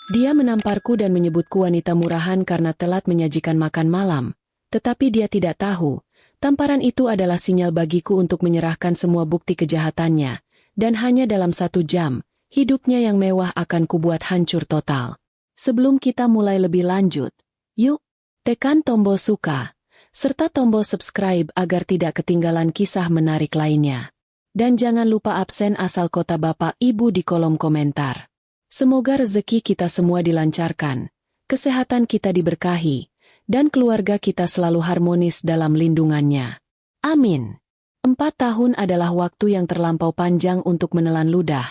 Dia menamparku dan menyebutku wanita murahan karena telat menyajikan makan malam, tetapi dia tidak tahu, tamparan itu adalah sinyal bagiku untuk menyerahkan semua bukti kejahatannya, dan hanya dalam 1 jam, hidupnya yang mewah akan kubuat hancur total. Sebelum kita mulai lebih lanjut, yuk, tekan tombol suka, serta tombol subscribe agar tidak ketinggalan kisah menarik lainnya. Dan jangan lupa absen asal kota Bapak Ibu di kolom komentar. Semoga rezeki kita semua dilancarkan, kesehatan kita diberkahi, dan keluarga kita selalu harmonis dalam lindungannya. Amin. 4 tahun adalah waktu yang terlampau panjang untuk menelan ludah,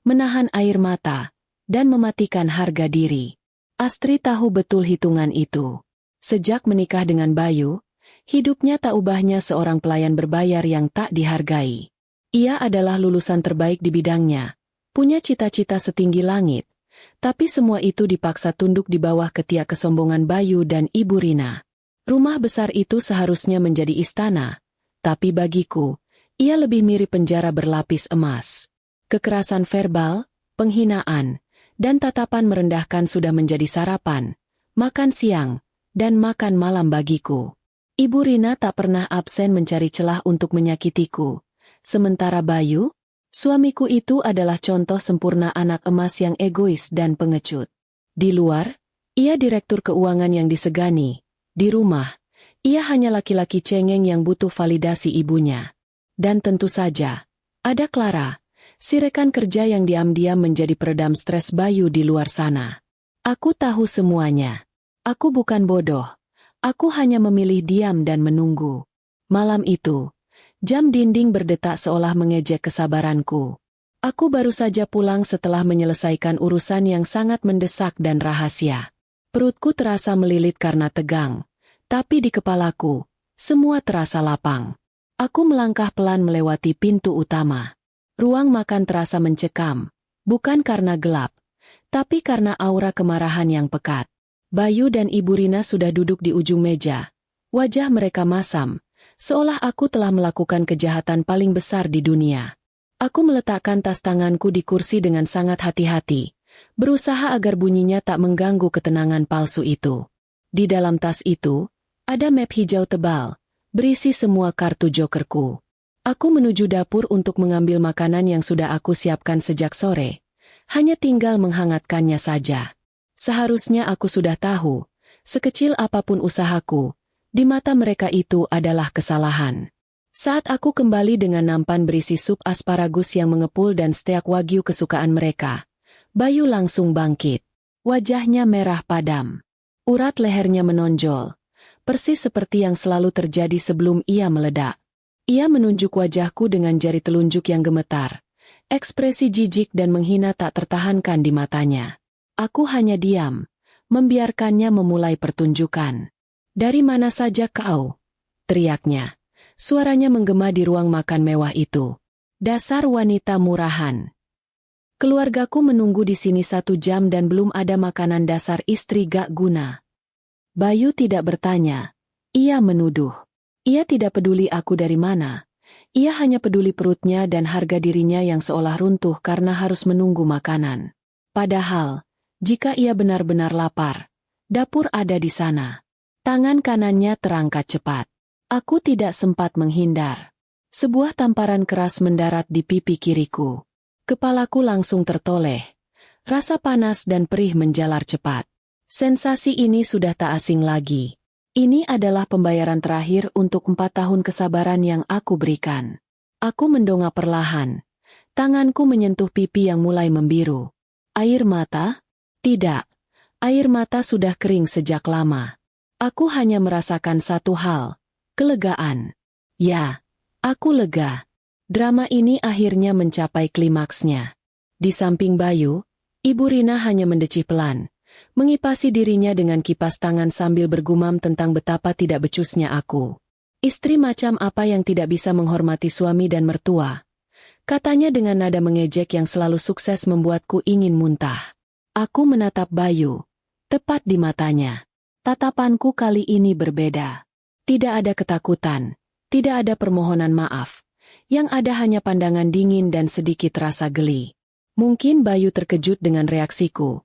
menahan air mata, dan mematikan harga diri. Astri tahu betul hitungan itu. Sejak menikah dengan Bayu, hidupnya tak ubahnya seorang pelayan berbayar yang tak dihargai. Ia adalah lulusan terbaik di bidangnya, punya cita-cita setinggi langit, tapi semua itu dipaksa tunduk di bawah ketiak kesombongan Bayu dan Ibu Rina. Rumah besar itu seharusnya menjadi istana, tapi bagiku, ia lebih mirip penjara berlapis emas. Kekerasan verbal, penghinaan, dan tatapan merendahkan sudah menjadi sarapan, makan siang, dan makan malam bagiku. Ibu Rina tak pernah absen mencari celah untuk menyakitiku, sementara Bayu, suamiku itu adalah contoh sempurna anak emas yang egois dan pengecut. Di luar, ia direktur keuangan yang disegani. Di rumah, ia hanya laki-laki cengeng yang butuh validasi ibunya. Dan tentu saja, ada Clara, si rekan kerja yang diam-diam menjadi peredam stres Bayu di luar sana. Aku tahu semuanya. Aku bukan bodoh. Aku hanya memilih diam dan menunggu. Malam itu, jam dinding berdetak seolah mengejek kesabaranku. Aku baru saja pulang setelah menyelesaikan urusan yang sangat mendesak dan rahasia. Perutku terasa melilit karena tegang, tapi di kepalaku, semua terasa lapang. Aku melangkah pelan melewati pintu utama. Ruang makan terasa mencekam, bukan karena gelap, tapi karena aura kemarahan yang pekat. Bayu dan Ibu Rina sudah duduk di ujung meja. Wajah mereka masam, seolah aku telah melakukan kejahatan paling besar di dunia. Aku meletakkan tas tanganku di kursi dengan sangat hati-hati, berusaha agar bunyinya tak mengganggu ketenangan palsu itu. Di dalam tas itu, ada map hijau tebal, berisi semua kartu jokerku. Aku menuju dapur untuk mengambil makanan yang sudah aku siapkan sejak sore. Hanya tinggal menghangatkannya saja. Seharusnya aku sudah tahu, sekecil apapun usahaku, di mata mereka itu adalah kesalahan. Saat aku kembali dengan nampan berisi sup asparagus yang mengepul dan steak wagyu kesukaan mereka, Bayu langsung bangkit. Wajahnya merah padam. Urat lehernya menonjol, persis seperti yang selalu terjadi sebelum ia meledak. Ia menunjuk wajahku dengan jari telunjuk yang gemetar. Ekspresi jijik dan menghina tak tertahankan di matanya. Aku hanya diam, membiarkannya memulai pertunjukan. "Dari mana saja kau?" teriaknya. Suaranya menggema di ruang makan mewah itu. "Dasar wanita murahan. Keluargaku menunggu di sini 1 jam dan belum ada makanan dasar istri gak guna." Bayu tidak bertanya. Ia menuduh. Ia tidak peduli aku dari mana. Ia hanya peduli perutnya dan harga dirinya yang seolah runtuh karena harus menunggu makanan. Padahal, jika ia benar-benar lapar, dapur ada di sana. Tangan kanannya terangkat cepat. Aku tidak sempat menghindar. Sebuah tamparan keras mendarat di pipi kiriku. Kepalaku langsung tertoleh. Rasa panas dan perih menjalar cepat. Sensasi ini sudah tak asing lagi. Ini adalah pembayaran terakhir untuk 4 tahun kesabaran yang aku berikan. Aku mendongak perlahan. Tanganku menyentuh pipi yang mulai membiru. Air mata? Tidak. Air mata sudah kering sejak lama. Aku hanya merasakan satu hal. Kelegaan. Ya, aku lega. Drama ini akhirnya mencapai klimaksnya. Di samping Bayu, Ibu Rina hanya mendecih pelan, mengipasi dirinya dengan kipas tangan sambil bergumam tentang betapa tidak becusnya aku. Istri macam apa yang tidak bisa menghormati suami dan mertua? Katanya dengan nada mengejek yang selalu sukses membuatku ingin muntah. Aku menatap Bayu, tepat di matanya. Tatapanku kali ini berbeda. Tidak ada ketakutan, tidak ada permohonan maaf. Yang ada hanya pandangan dingin dan sedikit rasa geli. Mungkin Bayu terkejut dengan reaksiku.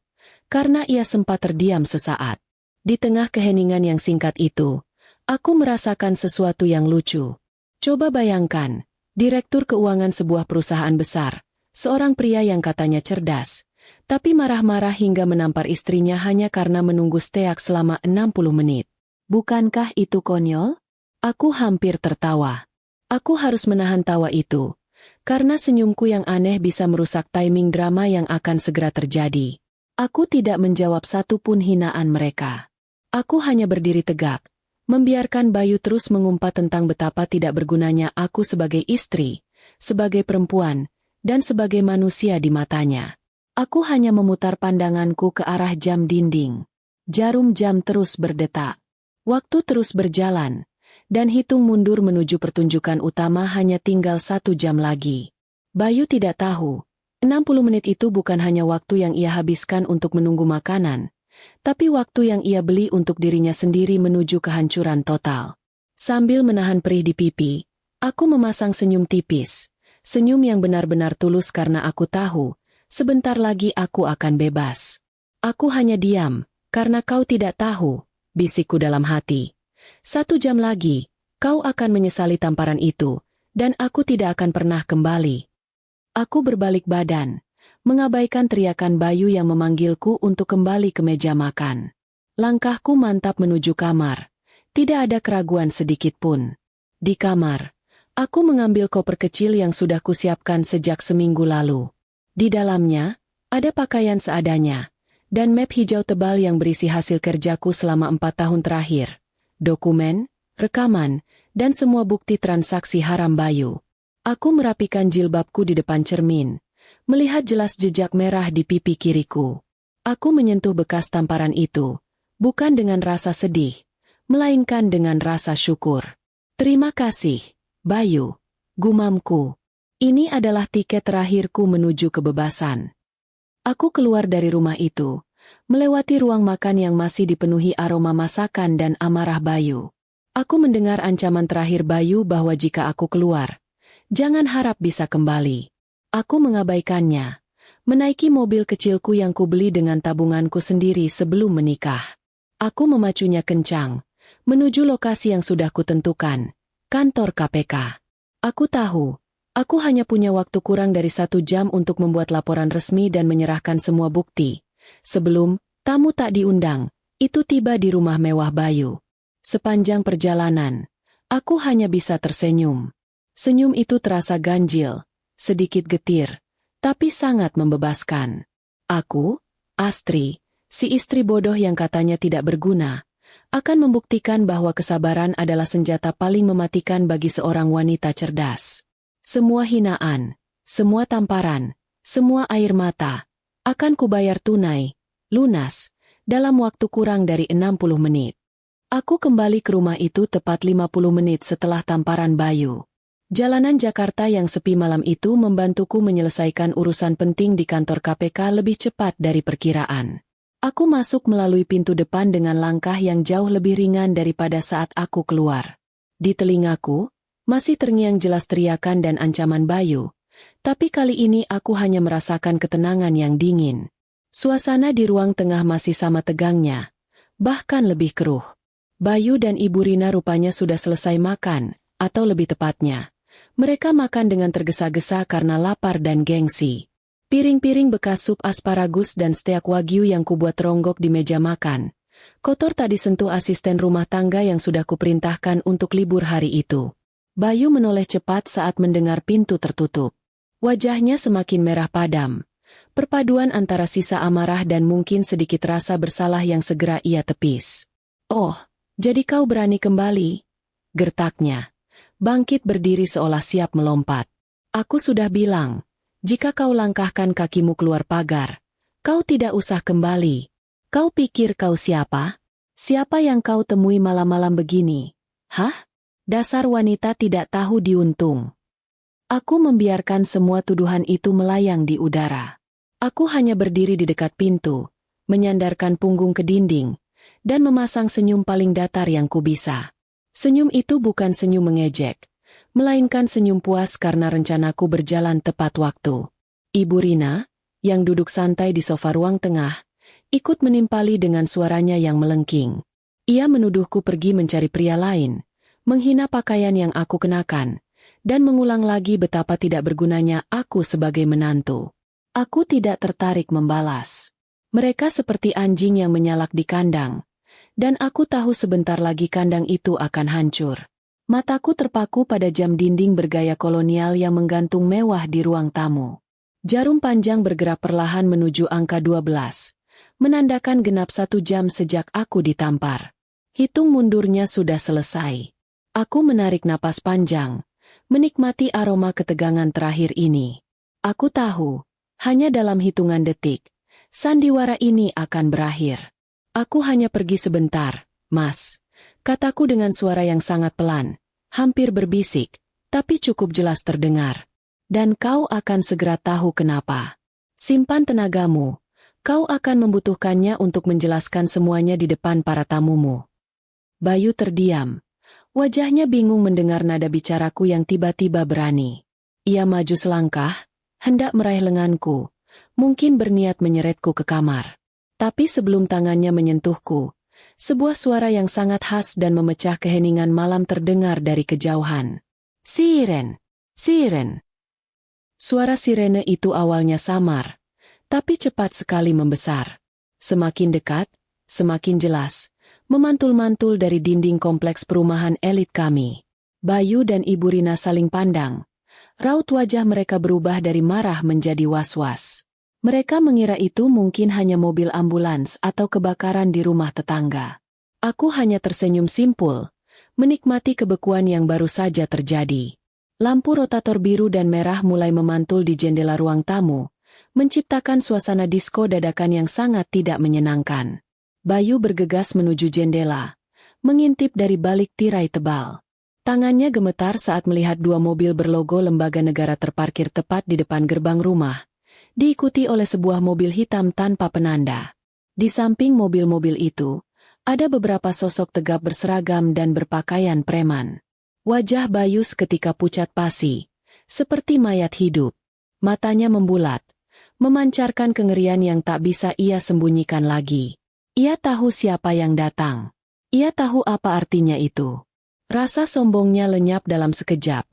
karena ia sempat terdiam sesaat. Di tengah keheningan yang singkat itu, aku merasakan sesuatu yang lucu. Coba bayangkan, direktur keuangan sebuah perusahaan besar, seorang pria yang katanya cerdas, tapi marah-marah hingga menampar istrinya hanya karena menunggu steak selama 60 menit. Bukankah itu konyol? Aku hampir tertawa. Aku harus menahan tawa itu, karena senyumku yang aneh bisa merusak timing drama yang akan segera terjadi. Aku tidak menjawab satupun hinaan mereka. Aku hanya berdiri tegak, membiarkan Bayu terus mengumpat tentang betapa tidak bergunanya aku sebagai istri, sebagai perempuan, dan sebagai manusia di matanya. Aku hanya memutar pandanganku ke arah jam dinding. Jarum jam terus berdetak. Waktu terus berjalan, dan hitung mundur menuju pertunjukan utama hanya tinggal 1 jam lagi. Bayu tidak tahu, 60 menit itu bukan hanya waktu yang ia habiskan untuk menunggu makanan, tapi waktu yang ia beli untuk dirinya sendiri menuju kehancuran total. Sambil menahan perih di pipi, aku memasang senyum tipis, senyum yang benar-benar tulus karena aku tahu, sebentar lagi aku akan bebas. Aku hanya diam, karena kau tidak tahu, bisikku dalam hati. 1 jam lagi, kau akan menyesali tamparan itu, dan aku tidak akan pernah kembali. Aku berbalik badan, mengabaikan teriakan Bayu yang memanggilku untuk kembali ke meja makan. Langkahku mantap menuju kamar, tidak ada keraguan sedikit pun. Di kamar, aku mengambil koper kecil yang sudah kusiapkan sejak seminggu lalu. Di dalamnya, ada pakaian seadanya, dan map hijau tebal yang berisi hasil kerjaku selama 4 tahun terakhir. Dokumen, rekaman, dan semua bukti transaksi haram Bayu. Aku merapikan jilbabku di depan cermin, melihat jelas jejak merah di pipi kiriku. Aku menyentuh bekas tamparan itu, bukan dengan rasa sedih, melainkan dengan rasa syukur. Terima kasih, Bayu, gumamku. Ini adalah tiket terakhirku menuju kebebasan. Aku keluar dari rumah itu, melewati ruang makan yang masih dipenuhi aroma masakan dan amarah Bayu. Aku mendengar ancaman terakhir Bayu bahwa jika aku keluar, jangan harap bisa kembali. Aku mengabaikannya, menaiki mobil kecilku yang kubeli dengan tabunganku sendiri sebelum menikah. Aku memacunya kencang, menuju lokasi yang sudah kutentukan, kantor KPK. Aku tahu, aku hanya punya waktu kurang dari 1 jam untuk membuat laporan resmi dan menyerahkan semua bukti. Sebelum tamu tak diundang, itu tiba di rumah mewah Bayu. Sepanjang perjalanan, aku hanya bisa tersenyum. Senyum itu terasa ganjil, sedikit getir, tapi sangat membebaskan. Aku, Astri, si istri bodoh yang katanya tidak berguna, akan membuktikan bahwa kesabaran adalah senjata paling mematikan bagi seorang wanita cerdas. Semua hinaan, semua tamparan, semua air mata, akan kubayar tunai, lunas, dalam waktu kurang dari 60 menit. Aku kembali ke rumah itu tepat 50 menit setelah tamparan Bayu. Jalanan Jakarta yang sepi malam itu membantuku menyelesaikan urusan penting di kantor KPK lebih cepat dari perkiraan. Aku masuk melalui pintu depan dengan langkah yang jauh lebih ringan daripada saat aku keluar. Di telingaku, masih terngiang jelas teriakan dan ancaman Bayu. Tapi kali ini aku hanya merasakan ketenangan yang dingin. Suasana di ruang tengah masih sama tegangnya, bahkan lebih keruh. Bayu dan Ibu Rina rupanya sudah selesai makan, atau lebih tepatnya, mereka makan dengan tergesa-gesa karena lapar dan gengsi. Piring-piring bekas sup asparagus dan steak wagyu yang kubuat ronggok di meja makan, kotor tak disentuh asisten rumah tangga yang sudah kuperintahkan untuk libur hari itu. Bayu menoleh cepat saat mendengar pintu tertutup. Wajahnya semakin merah padam. Perpaduan antara sisa amarah dan mungkin sedikit rasa bersalah yang segera ia tepis. "Oh, jadi kau berani kembali?" gertaknya. Bangkit berdiri seolah siap melompat. "Aku sudah bilang, jika kau langkahkan kakimu keluar pagar, kau tidak usah kembali. Kau pikir kau siapa? Siapa yang kau temui malam-malam begini? Hah? Dasar wanita tidak tahu diuntung." Aku membiarkan semua tuduhan itu melayang di udara. Aku hanya berdiri di dekat pintu, menyandarkan punggung ke dinding, dan memasang senyum paling datar yang kubisa. Senyum itu bukan senyum mengejek, melainkan senyum puas karena rencanaku berjalan tepat waktu. Ibu Rina, yang duduk santai di sofa ruang tengah, ikut menimpali dengan suaranya yang melengking. Ia menuduhku pergi mencari pria lain, menghina pakaian yang aku kenakan, dan mengulang lagi betapa tidak bergunanya aku sebagai menantu. Aku tidak tertarik membalas. Mereka seperti anjing yang menyalak di kandang, dan aku tahu sebentar lagi kandang itu akan hancur. Mataku terpaku pada jam dinding bergaya kolonial yang menggantung mewah di ruang tamu. Jarum panjang bergerak perlahan menuju angka 12, menandakan genap 1 jam sejak aku ditampar. Hitung mundurnya sudah selesai. Aku menarik napas panjang, menikmati aroma ketegangan terakhir ini. Aku tahu, hanya dalam hitungan detik, sandiwara ini akan berakhir. Aku hanya pergi sebentar, Mas, kataku dengan suara yang sangat pelan, hampir berbisik, tapi cukup jelas terdengar. Dan kau akan segera tahu kenapa. Simpan tenagamu, kau akan membutuhkannya untuk menjelaskan semuanya di depan para tamumu. Bayu terdiam. Wajahnya bingung mendengar nada bicaraku yang tiba-tiba berani. Ia maju selangkah, hendak meraih lenganku, mungkin berniat menyeretku ke kamar. Tapi sebelum tangannya menyentuhku, sebuah suara yang sangat khas dan memecah keheningan malam terdengar dari kejauhan. Siren! Siren! Suara sirene itu awalnya samar, tapi cepat sekali membesar. Semakin dekat, semakin jelas, memantul-mantul dari dinding kompleks perumahan elit kami. Bayu dan Ibu Rina saling pandang. Raut wajah mereka berubah dari marah menjadi was-was. Mereka mengira itu mungkin hanya mobil ambulans atau kebakaran di rumah tetangga. Aku hanya tersenyum simpul, menikmati kebekuan yang baru saja terjadi. Lampu rotator biru dan merah mulai memantul di jendela ruang tamu, menciptakan suasana disko dadakan yang sangat tidak menyenangkan. Bayu bergegas menuju jendela, mengintip dari balik tirai tebal. Tangannya gemetar saat melihat 2 mobil berlogo lembaga negara terparkir tepat di depan gerbang rumah, diikuti oleh sebuah mobil hitam tanpa penanda. Di samping mobil-mobil itu, ada beberapa sosok tegap berseragam dan berpakaian preman. Wajah Bayu seketika pucat pasi, seperti mayat hidup. Matanya membulat, memancarkan kengerian yang tak bisa ia sembunyikan lagi. Ia tahu siapa yang datang. Ia tahu apa artinya itu. Rasa sombongnya lenyap dalam sekejap,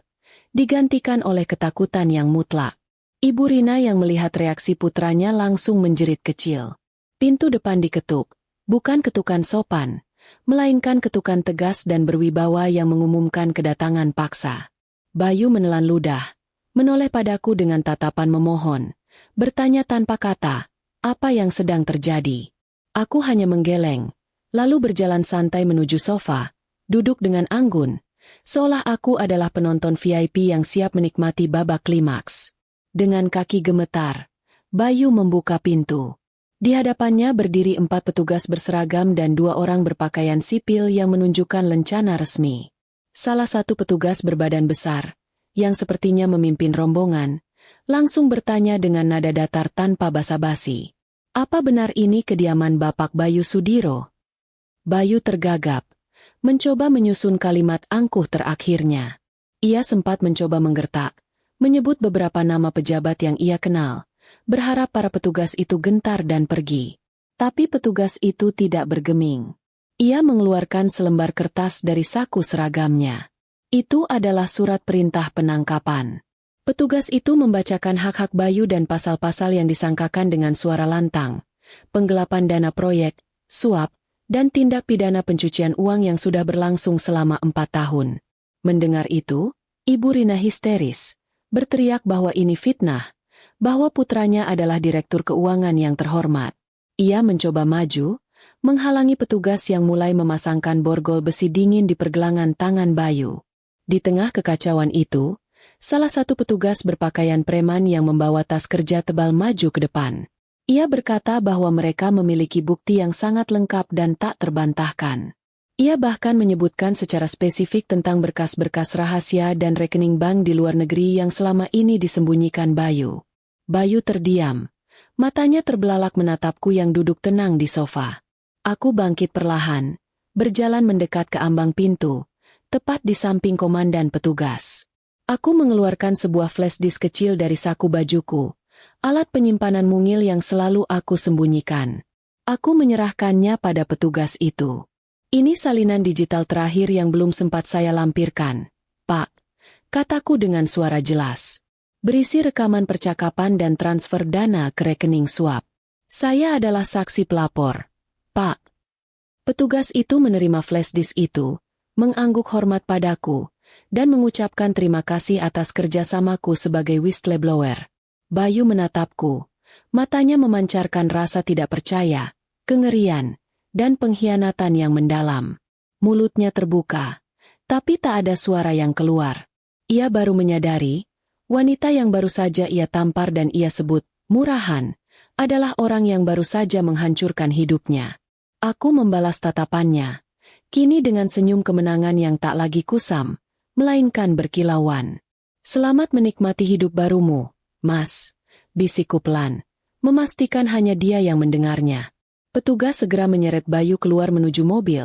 digantikan oleh ketakutan yang mutlak. Ibu Rina yang melihat reaksi putranya langsung menjerit kecil. Pintu depan diketuk, bukan ketukan sopan, melainkan ketukan tegas dan berwibawa yang mengumumkan kedatangan paksa. Bayu menelan ludah, menoleh padaku dengan tatapan memohon, bertanya tanpa kata, apa yang sedang terjadi. Aku hanya menggeleng, lalu berjalan santai menuju sofa, duduk dengan anggun, seolah aku adalah penonton VIP yang siap menikmati babak klimaks. Dengan kaki gemetar, Bayu membuka pintu. Di hadapannya berdiri 4 petugas berseragam dan 2 orang berpakaian sipil yang menunjukkan lencana resmi. Salah satu petugas berbadan besar, yang sepertinya memimpin rombongan, langsung bertanya dengan nada datar tanpa basa-basi. Apa benar ini kediaman Bapak Bayu Sudiro? Bayu tergagap, mencoba menyusun kalimat angkuh terakhirnya. Ia sempat mencoba menggertak, menyebut beberapa nama pejabat yang ia kenal, berharap para petugas itu gentar dan pergi. Tapi petugas itu tidak bergeming. Ia mengeluarkan selembar kertas dari saku seragamnya. Itu adalah surat perintah penangkapan. Petugas itu membacakan hak-hak Bayu dan pasal-pasal yang disangkakan dengan suara lantang. Penggelapan dana proyek, suap, dan tindak pidana pencucian uang yang sudah berlangsung selama 4 tahun. Mendengar itu, Ibu Rina histeris, berteriak bahwa ini fitnah, bahwa putranya adalah direktur keuangan yang terhormat. Ia mencoba maju, menghalangi petugas yang mulai memasangkan borgol besi dingin di pergelangan tangan Bayu. Di tengah kekacauan itu, salah satu petugas berpakaian preman yang membawa tas kerja tebal maju ke depan. Ia berkata bahwa mereka memiliki bukti yang sangat lengkap dan tak terbantahkan. Ia bahkan menyebutkan secara spesifik tentang berkas-berkas rahasia dan rekening bank di luar negeri yang selama ini disembunyikan Bayu. Bayu terdiam. Matanya terbelalak menatapku yang duduk tenang di sofa. Aku bangkit perlahan, berjalan mendekat ke ambang pintu, tepat di samping komandan petugas. Aku mengeluarkan sebuah flash disk kecil dari saku bajuku, alat penyimpanan mungil yang selalu aku sembunyikan. Aku menyerahkannya pada petugas itu. Ini salinan digital terakhir yang belum sempat saya lampirkan, Pak, kataku dengan suara jelas. Berisi rekaman percakapan dan transfer dana ke rekening suap. Saya adalah saksi pelapor, Pak. Petugas itu menerima flash disk itu, mengangguk hormat padaku, dan mengucapkan terima kasih atas kerjasamaku sebagai whistleblower. Bayu menatapku. Matanya memancarkan rasa tidak percaya, kengerian, dan pengkhianatan yang mendalam. Mulutnya terbuka, tapi tak ada suara yang keluar. Ia baru menyadari, wanita yang baru saja ia tampar dan ia sebut murahan, adalah orang yang baru saja menghancurkan hidupnya. Aku membalas tatapannya, kini dengan senyum kemenangan yang tak lagi kusam, melainkan berkilauan. Selamat menikmati hidup barumu, Mas, bisikku pelan, memastikan hanya dia yang mendengarnya. Petugas segera menyeret Bayu keluar menuju mobil,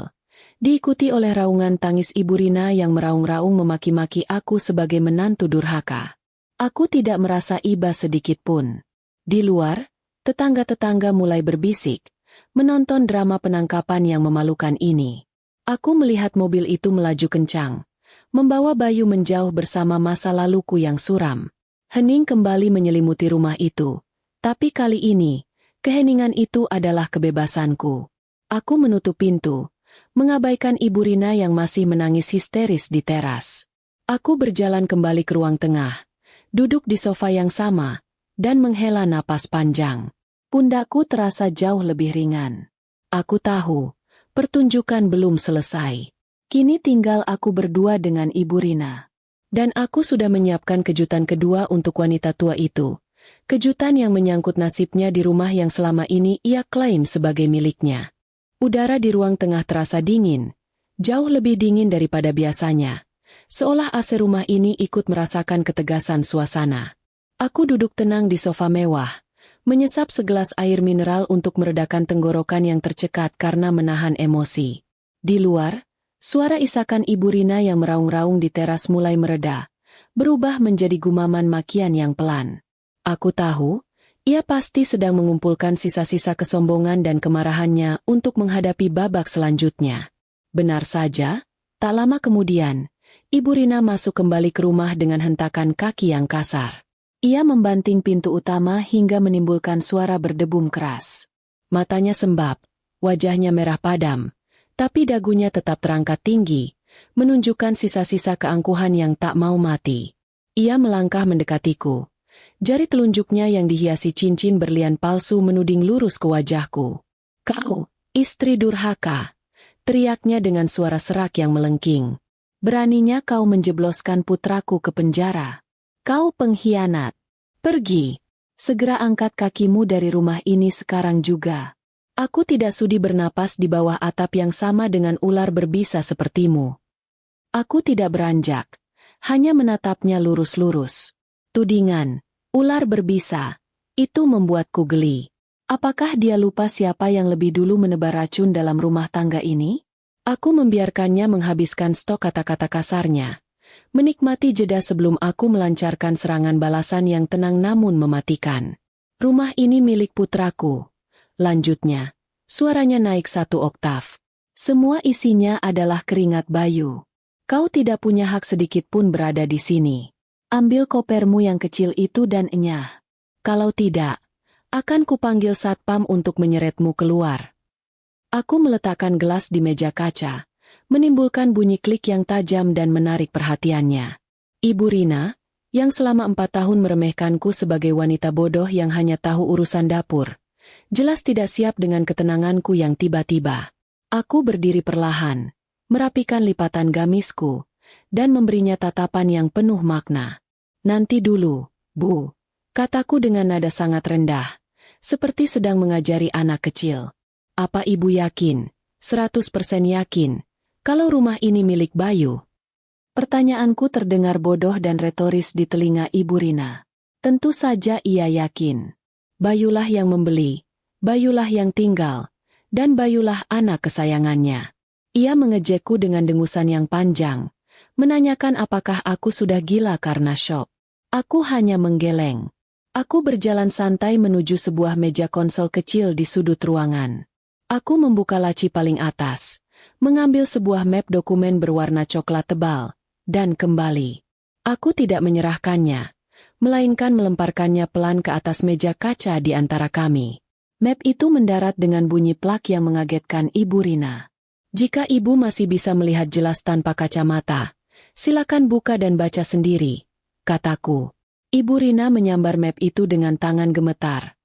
diikuti oleh raungan tangis Ibu Rina yang meraung-raung memaki-maki aku sebagai menantu durhaka. Aku tidak merasa iba sedikit pun. Di luar, tetangga-tetangga mulai berbisik, menonton drama penangkapan yang memalukan ini. Aku melihat mobil itu melaju kencang, membawa Bayu menjauh bersama masa laluku yang suram. Hening kembali menyelimuti rumah itu, tapi kali ini, keheningan itu adalah kebebasanku. Aku menutup pintu, mengabaikan Ibu Rina yang masih menangis histeris di teras. Aku berjalan kembali ke ruang tengah, duduk di sofa yang sama, dan menghela napas panjang. Pundakku terasa jauh lebih ringan. Aku tahu, pertunjukan belum selesai. Kini tinggal aku berdua dengan Ibu Rina. Dan aku sudah menyiapkan kejutan kedua untuk wanita tua itu. Kejutan yang menyangkut nasibnya di rumah yang selama ini ia klaim sebagai miliknya. Udara di ruang tengah terasa dingin, jauh lebih dingin daripada biasanya. Seolah AC rumah ini ikut merasakan ketegasan suasana. Aku duduk tenang di sofa mewah, menyesap segelas air mineral untuk meredakan tenggorokan yang tercekat karena menahan emosi. Di luar, suara isakan Ibu Rina yang meraung-raung di teras mulai mereda, berubah menjadi gumaman makian yang pelan. Aku tahu, ia pasti sedang mengumpulkan sisa-sisa kesombongan dan kemarahannya untuk menghadapi babak selanjutnya. Benar saja, tak lama kemudian, Ibu Rina masuk kembali ke rumah dengan hentakan kaki yang kasar. Ia membanting pintu utama hingga menimbulkan suara berdebum keras. Matanya sembab, wajahnya merah padam, tapi dagunya tetap terangkat tinggi, menunjukkan sisa-sisa keangkuhan yang tak mau mati. Ia melangkah mendekatiku. Jari telunjuknya yang dihiasi cincin berlian palsu menuding lurus ke wajahku. "Kau, istri durhaka!" teriaknya dengan suara serak yang melengking. "Beraninya kau menjebloskan putraku ke penjara. Kau pengkhianat. Pergi. Segera angkat kakimu dari rumah ini sekarang juga. Aku tidak sudi bernapas di bawah atap yang sama dengan ular berbisa sepertimu." Aku tidak beranjak, hanya menatapnya lurus-lurus. Tudingan, ular berbisa, itu membuatku geli. Apakah dia lupa siapa yang lebih dulu menebar racun dalam rumah tangga ini? Aku membiarkannya menghabiskan stok kata-kata kasarnya, menikmati jeda sebelum aku melancarkan serangan balasan yang tenang namun mematikan. "Rumah ini milik putraku," lanjutnya, suaranya naik 1 oktav. "Semua isinya adalah keringat Bayu. Kau tidak punya hak sedikit pun berada di sini. Ambil kopermu yang kecil itu dan enyah. Kalau tidak, akan kupanggil satpam untuk menyeretmu keluar." Aku meletakkan gelas di meja kaca, menimbulkan bunyi klik yang tajam dan menarik perhatiannya. Ibu Rina, yang selama 4 tahun meremehkanku sebagai wanita bodoh yang hanya tahu urusan dapur, jelas tidak siap dengan ketenanganku yang tiba-tiba. Aku berdiri perlahan, merapikan lipatan gamisku, dan memberinya tatapan yang penuh makna. "Nanti dulu, Bu," kataku dengan nada sangat rendah, seperti sedang mengajari anak kecil. "Apa Ibu yakin, 100% yakin, kalau rumah ini milik Bayu?" Pertanyaanku terdengar bodoh dan retoris di telinga Ibu Rina. Tentu saja ia yakin. Bayulah yang membeli, Bayulah yang tinggal, dan Bayulah anak kesayangannya. Ia mengejekku dengan dengusan yang panjang, menanyakan apakah aku sudah gila karena syok. Aku hanya menggeleng. Aku berjalan santai menuju sebuah meja konsol kecil di sudut ruangan. Aku membuka laci paling atas, mengambil sebuah map dokumen berwarna coklat tebal, dan kembali. Aku tidak menyerahkannya, melainkan melemparkannya pelan ke atas meja kaca di antara kami. Map itu mendarat dengan bunyi plak yang mengagetkan Ibu Rina. Jika Ibu masih bisa melihat jelas tanpa kacamata, silakan buka dan baca sendiri, kataku. Ibu Rina menyambar map itu dengan tangan gemetar.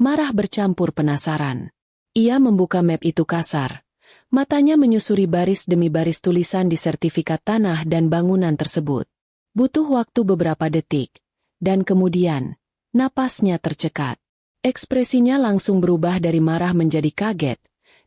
Marah bercampur penasaran. Ia membuka map itu kasar. Matanya menyusuri baris demi baris tulisan di sertifikat tanah dan bangunan tersebut. Butuh waktu beberapa detik. Dan kemudian, napasnya tercekat. Ekspresinya langsung berubah dari marah menjadi kaget.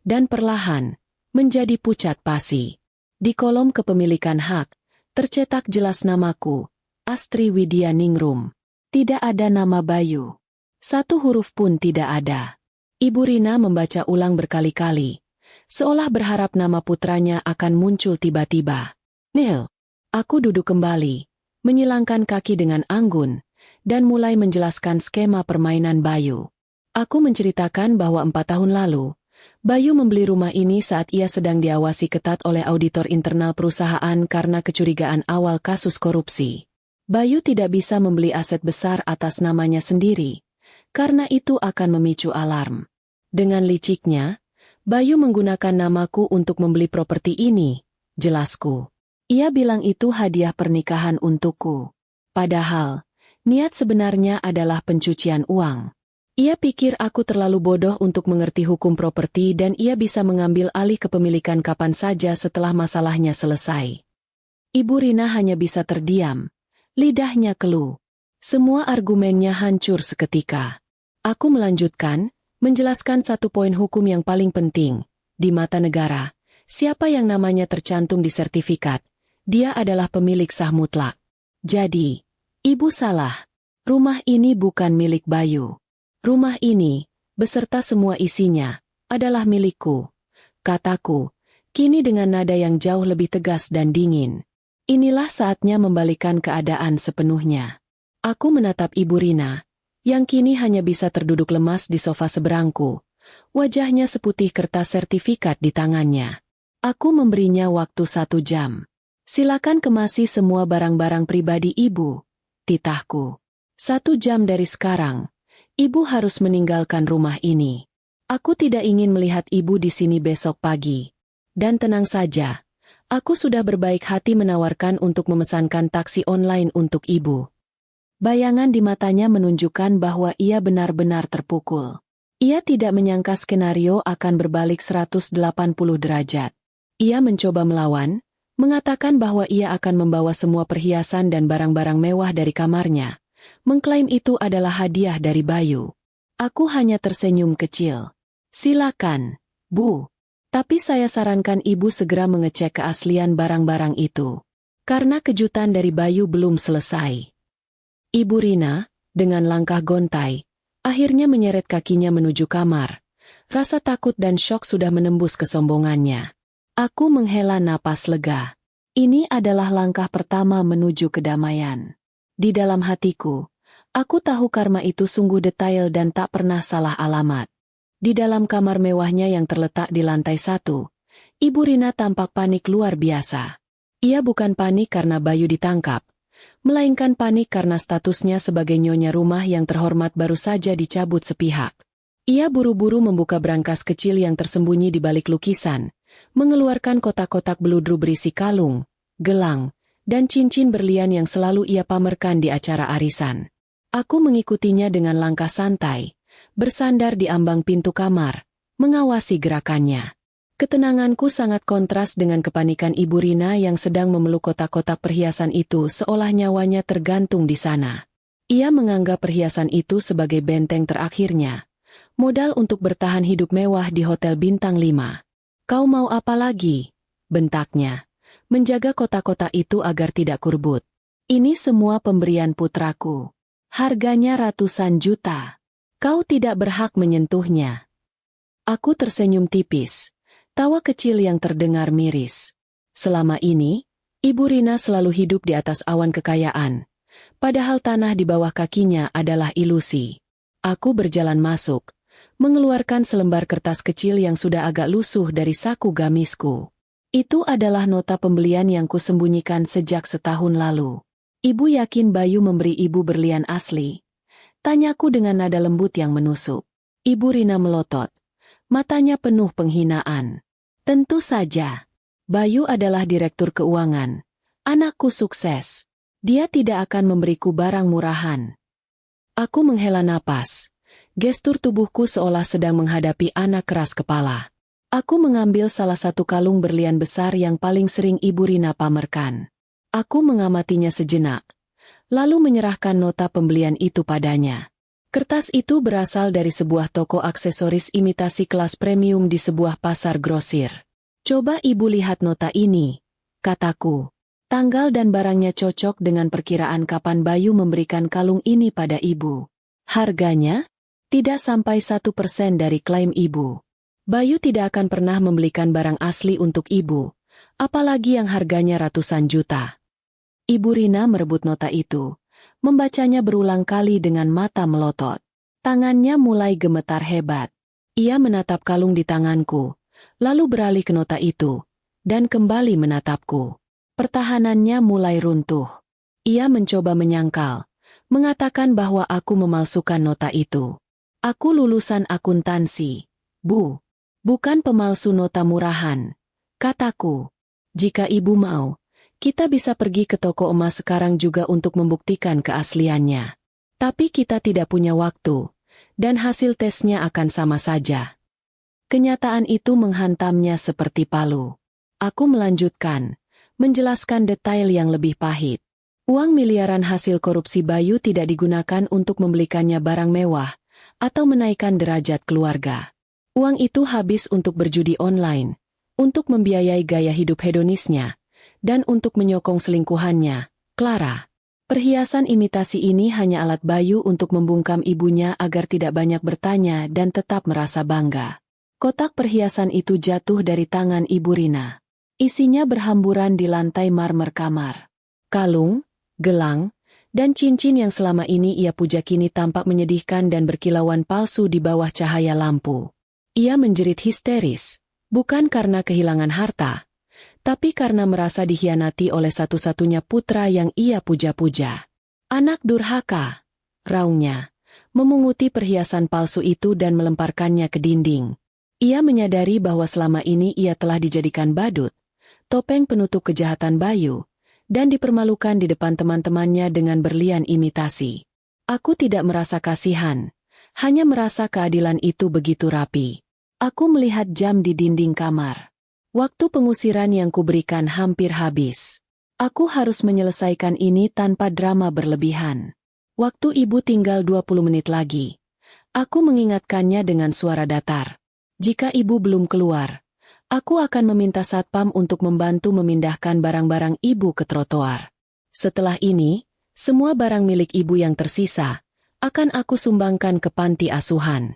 Dan perlahan, menjadi pucat pasi. Di kolom kepemilikan hak, tercetak jelas namaku, Astri Widya Ningrum. Tidak ada nama Bayu. Satu huruf pun tidak ada. Ibu Rina membaca ulang berkali-kali, seolah berharap nama putranya akan muncul tiba-tiba. Nil. Aku duduk kembali, menyilangkan kaki dengan anggun, dan mulai menjelaskan skema permainan Bayu. Aku menceritakan bahwa 4 tahun lalu, Bayu membeli rumah ini saat ia sedang diawasi ketat oleh auditor internal perusahaan karena kecurigaan awal kasus korupsi. Bayu tidak bisa membeli aset besar atas namanya sendiri, karena itu akan memicu alarm. Dengan liciknya, Bayu menggunakan namaku untuk membeli properti ini, jelasku. Ia bilang itu hadiah pernikahan untukku. Padahal, niat sebenarnya adalah pencucian uang. Ia pikir aku terlalu bodoh untuk mengerti hukum properti dan ia bisa mengambil alih kepemilikan kapan saja setelah masalahnya selesai. Ibu Rina hanya bisa terdiam, lidahnya keluh. Semua argumennya hancur seketika. Aku melanjutkan, menjelaskan satu poin hukum yang paling penting. Di mata negara, siapa yang namanya tercantum di sertifikat, dia adalah pemilik sah mutlak. Jadi, Ibu salah. Rumah ini bukan milik Bayu. Rumah ini, beserta semua isinya, adalah milikku, kataku, kini dengan nada yang jauh lebih tegas dan dingin. Inilah saatnya membalikkan keadaan sepenuhnya. Aku menatap Ibu Rina, yang kini hanya bisa terduduk lemas di sofa seberangku, wajahnya seputih kertas sertifikat di tangannya. Aku memberinya waktu 1 jam. Silakan kemasi semua barang-barang pribadi Ibu, titahku. 1 jam dari sekarang, Ibu harus meninggalkan rumah ini. Aku tidak ingin melihat Ibu di sini besok pagi. Dan tenang saja, aku sudah berbaik hati menawarkan untuk memesankan taksi online untuk Ibu. Bayangan di matanya menunjukkan bahwa ia benar-benar terpukul. Ia tidak menyangka skenario akan berbalik 180 derajat. Ia mencoba melawan, mengatakan bahwa ia akan membawa semua perhiasan dan barang-barang mewah dari kamarnya. Mengklaim itu adalah hadiah dari Bayu. Aku hanya tersenyum kecil. Silakan, Bu. Tapi saya sarankan Ibu segera mengecek keaslian barang-barang itu. Karena kejutan dari Bayu belum selesai. Ibu Rina, dengan langkah gontai, akhirnya menyeret kakinya menuju kamar. Rasa takut dan syok sudah menembus kesombongannya. Aku menghela napas lega. Ini adalah langkah pertama menuju kedamaian. Di dalam hatiku, aku tahu karma itu sungguh detail dan tak pernah salah alamat. Di dalam kamar mewahnya yang terletak di lantai 1, Ibu Rina tampak panik luar biasa. Ia bukan panik karena Bayu ditangkap, melainkan panik karena statusnya sebagai nyonya rumah yang terhormat baru saja dicabut sepihak. Ia buru-buru membuka brankas kecil yang tersembunyi di balik lukisan, mengeluarkan kotak-kotak beludru berisi kalung, gelang, dan cincin berlian yang selalu ia pamerkan di acara arisan. Aku mengikutinya dengan langkah santai, bersandar di ambang pintu kamar, mengawasi gerakannya. Ketenanganku sangat kontras dengan kepanikan Ibu Rina yang sedang memeluk kotak-kotak perhiasan itu seolah nyawanya tergantung di sana. Ia menganggap perhiasan itu sebagai benteng terakhirnya, modal untuk bertahan hidup mewah di Hotel Bintang 5. Kau mau apa lagi? Bentaknya. Menjaga kotak-kotak itu agar tidak kurbut. Ini semua pemberian putraku. Harganya ratusan juta. Kau tidak berhak menyentuhnya. Aku tersenyum tipis. Tawa kecil yang terdengar miris. Selama ini, Ibu Rina selalu hidup di atas awan kekayaan. Padahal tanah di bawah kakinya adalah ilusi. Aku berjalan masuk, mengeluarkan selembar kertas kecil yang sudah agak lusuh dari saku gamisku. Itu adalah nota pembelian yang kusembunyikan sejak setahun lalu. Ibu yakin Bayu memberi ibu berlian asli? Tanyaku dengan nada lembut yang menusuk. Ibu Rina melotot. Matanya penuh penghinaan. Tentu saja. Bayu adalah direktur keuangan. Anakku sukses. Dia tidak akan memberiku barang murahan. Aku menghela napas. Gestur tubuhku seolah sedang menghadapi anak keras kepala. Aku mengambil salah satu kalung berlian besar yang paling sering Ibu Rina pamerkan. Aku mengamatinya sejenak, lalu menyerahkan nota pembelian itu padanya. Kertas itu berasal dari sebuah toko aksesoris imitasi kelas premium di sebuah pasar grosir. Coba Ibu lihat nota ini, kataku. Tanggal dan barangnya cocok dengan perkiraan kapan Bayu memberikan kalung ini pada Ibu. Harganya? Tidak sampai 1% dari klaim Ibu. Bayu tidak akan pernah membelikan barang asli untuk Ibu, apalagi yang harganya ratusan juta. Ibu Rina merebut nota itu, membacanya berulang kali dengan mata melotot. Tangannya mulai gemetar hebat. Ia menatap kalung di tanganku, lalu beralih ke nota itu, dan kembali menatapku. Pertahanannya mulai runtuh. Ia mencoba menyangkal, mengatakan bahwa aku memalsukan nota itu. Aku lulusan akuntansi, Bu. Bukan pemalsu nota murahan, kataku. Jika Ibu mau, kita bisa pergi ke toko emas sekarang juga untuk membuktikan keasliannya. Tapi kita tidak punya waktu, dan hasil tesnya akan sama saja. Kenyataan itu menghantamnya seperti palu. Aku melanjutkan, menjelaskan detail yang lebih pahit. Uang miliaran hasil korupsi Bayu tidak digunakan untuk membelikannya barang mewah, atau menaikkan derajat keluarga. Uang itu habis untuk berjudi online, untuk membiayai gaya hidup hedonisnya, dan untuk menyokong selingkuhannya, Clara. Perhiasan imitasi ini hanya alat Bayu untuk membungkam ibunya agar tidak banyak bertanya dan tetap merasa bangga. Kotak perhiasan itu jatuh dari tangan Ibu Rina. Isinya berhamburan di lantai marmer kamar. Kalung, gelang, dan cincin yang selama ini ia puja kini tampak menyedihkan dan berkilauan palsu di bawah cahaya lampu. Ia menjerit histeris, bukan karena kehilangan harta, tapi karena merasa dikhianati oleh satu-satunya putra yang ia puja-puja. Anak durhaka, raungnya, memunguti perhiasan palsu itu dan melemparkannya ke dinding. Ia menyadari bahwa selama ini ia telah dijadikan badut, topeng penutup kejahatan Bayu, dan dipermalukan di depan teman-temannya dengan berlian imitasi. Aku tidak merasa kasihan, hanya merasa keadilan itu begitu rapi. Aku melihat jam di dinding kamar. Waktu pengusiran yang kuberikan hampir habis. Aku harus menyelesaikan ini tanpa drama berlebihan. Waktu Ibu tinggal 20 menit lagi. Aku mengingatkannya dengan suara datar. Jika Ibu belum keluar, aku akan meminta satpam untuk membantu memindahkan barang-barang Ibu ke trotoar. Setelah ini, semua barang milik Ibu yang tersisa akan aku sumbangkan ke panti asuhan.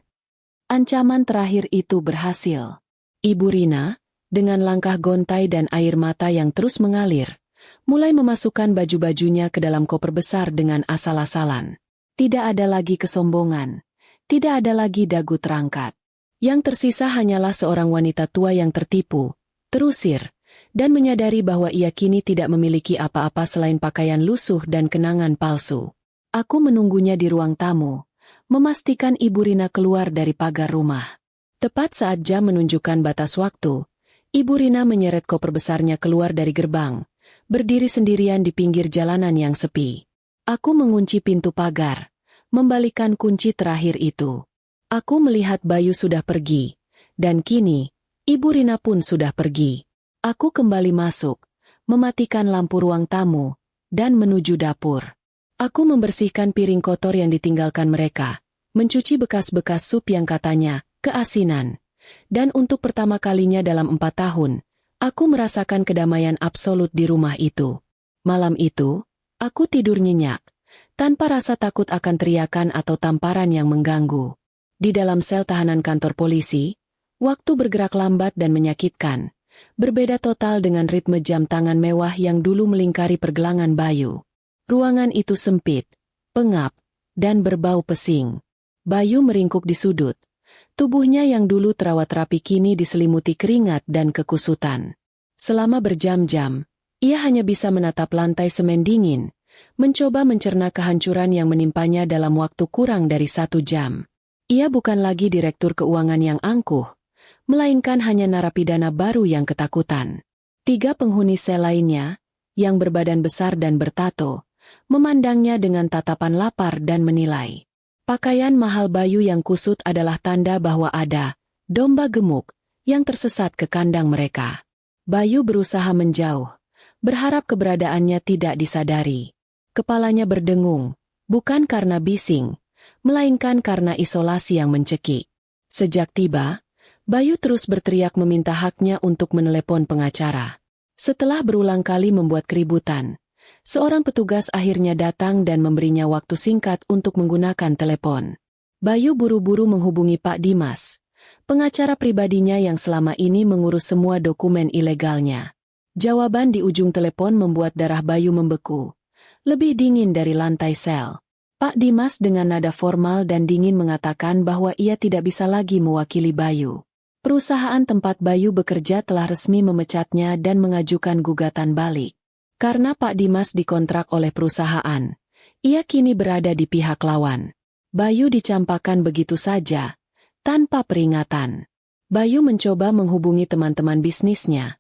Ancaman terakhir itu berhasil. Ibu Rina, dengan langkah gontai dan air mata yang terus mengalir, mulai memasukkan baju-bajunya ke dalam koper besar dengan asal-asalan. Tidak ada lagi kesombongan, tidak ada lagi dagu terangkat. Yang tersisa hanyalah seorang wanita tua yang tertipu, terusir, dan menyadari bahwa ia kini tidak memiliki apa-apa selain pakaian lusuh dan kenangan palsu. Aku menunggunya di ruang tamu, memastikan Ibu Rina keluar dari pagar rumah. Tepat saat jam menunjukkan batas waktu, Ibu Rina menyeret koper besarnya keluar dari gerbang, berdiri sendirian di pinggir jalanan yang sepi. Aku mengunci pintu pagar, membalikkan kunci terakhir itu. Aku melihat Bayu sudah pergi, dan kini, Ibu Rina pun sudah pergi. Aku kembali masuk, mematikan lampu ruang tamu, dan menuju dapur. Aku membersihkan piring kotor yang ditinggalkan mereka, mencuci bekas-bekas sup yang katanya keasinan. Dan untuk pertama kalinya dalam 4 tahun, aku merasakan kedamaian absolut di rumah itu. Malam itu, aku tidur nyenyak, tanpa rasa takut akan teriakan atau tamparan yang mengganggu. Di dalam sel tahanan kantor polisi, waktu bergerak lambat dan menyakitkan, berbeda total dengan ritme jam tangan mewah yang dulu melingkari pergelangan Bayu. Ruangan itu sempit, pengap, dan berbau pesing. Bayu meringkuk di sudut, Tubuhnya yang dulu terawat rapi kini diselimuti keringat dan kekusutan. Selama berjam-jam, ia hanya bisa menatap lantai semen dingin, mencoba mencerna kehancuran yang menimpanya dalam waktu kurang dari 1 jam. Ia bukan lagi direktur keuangan yang angkuh, melainkan hanya narapidana baru yang ketakutan. 3 penghuni sel lainnya, yang berbadan besar dan bertato, memandangnya dengan tatapan lapar dan menilai. Pakaian mahal Bayu yang kusut adalah tanda bahwa ada domba gemuk yang tersesat ke kandang mereka. Bayu berusaha menjauh, berharap keberadaannya tidak disadari. Kepalanya berdengung, bukan karena bising, melainkan karena isolasi yang mencekik. Sejak tiba, Bayu terus berteriak meminta haknya untuk menelepon pengacara. Setelah berulang kali membuat keributan, seorang petugas akhirnya datang dan memberinya waktu singkat untuk menggunakan telepon. Bayu buru-buru menghubungi Pak Dimas, pengacara pribadinya yang selama ini mengurus semua dokumen ilegalnya. Jawaban di ujung telepon membuat darah Bayu membeku, lebih dingin dari lantai sel. Pak Dimas dengan nada formal dan dingin mengatakan bahwa ia tidak bisa lagi mewakili Bayu. Perusahaan tempat Bayu bekerja telah resmi memecatnya dan mengajukan gugatan balik. Karena Pak Dimas dikontrak oleh perusahaan, ia kini berada di pihak lawan. Bayu dicampakkan begitu saja, tanpa peringatan. Bayu mencoba menghubungi teman-teman bisnisnya,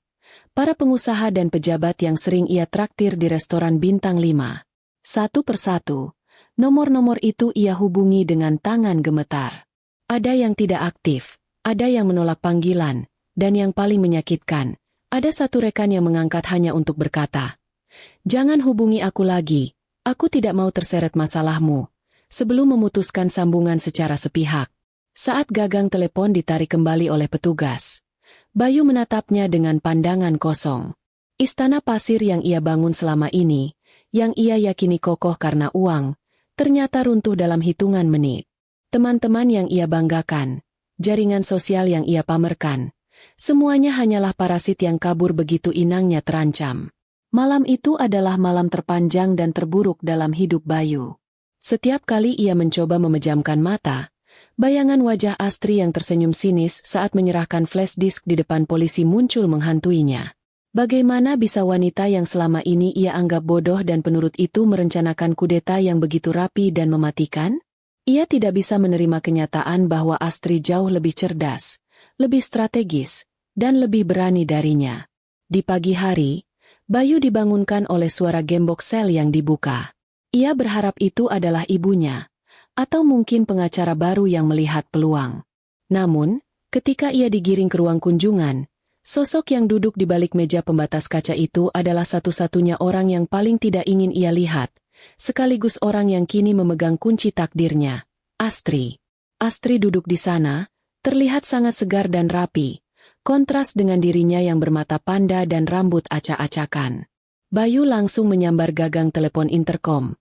para pengusaha dan pejabat yang sering ia traktir di restoran bintang 5. Satu persatu, nomor-nomor itu ia hubungi dengan tangan gemetar. Ada yang tidak aktif, ada yang menolak panggilan, dan yang paling menyakitkan, ada satu rekan yang mengangkat hanya untuk berkata, "Jangan hubungi aku lagi, aku tidak mau terseret masalahmu," sebelum memutuskan sambungan secara sepihak. Saat gagang telepon ditarik kembali oleh petugas, Bayu menatapnya dengan pandangan kosong. Istana pasir yang ia bangun selama ini, yang ia yakini kokoh karena uang, ternyata runtuh dalam hitungan menit. Teman-teman yang ia banggakan, jaringan sosial yang ia pamerkan, semuanya hanyalah parasit yang kabur begitu inangnya terancam. Malam itu adalah malam terpanjang dan terburuk dalam hidup Bayu. Setiap kali ia mencoba memejamkan mata, bayangan wajah Astri yang tersenyum sinis saat menyerahkan flash disk di depan polisi muncul menghantuinya. Bagaimana bisa wanita yang selama ini ia anggap bodoh dan penurut itu merencanakan kudeta yang begitu rapi dan mematikan? Ia tidak bisa menerima kenyataan bahwa Astri jauh lebih cerdas, lebih strategis, dan lebih berani darinya. Di pagi hari, Bayu dibangunkan oleh suara gembok sel yang dibuka. Ia berharap itu adalah ibunya, atau mungkin pengacara baru yang melihat peluang. Namun, ketika ia digiring ke ruang kunjungan, sosok yang duduk di balik meja pembatas kaca itu adalah satu-satunya orang yang paling tidak ingin ia lihat, sekaligus orang yang kini memegang kunci takdirnya, Astri. Astri duduk di sana, terlihat sangat segar dan rapi, kontras dengan dirinya yang bermata panda dan rambut acak-acakan. Bayu langsung menyambar gagang telepon interkom.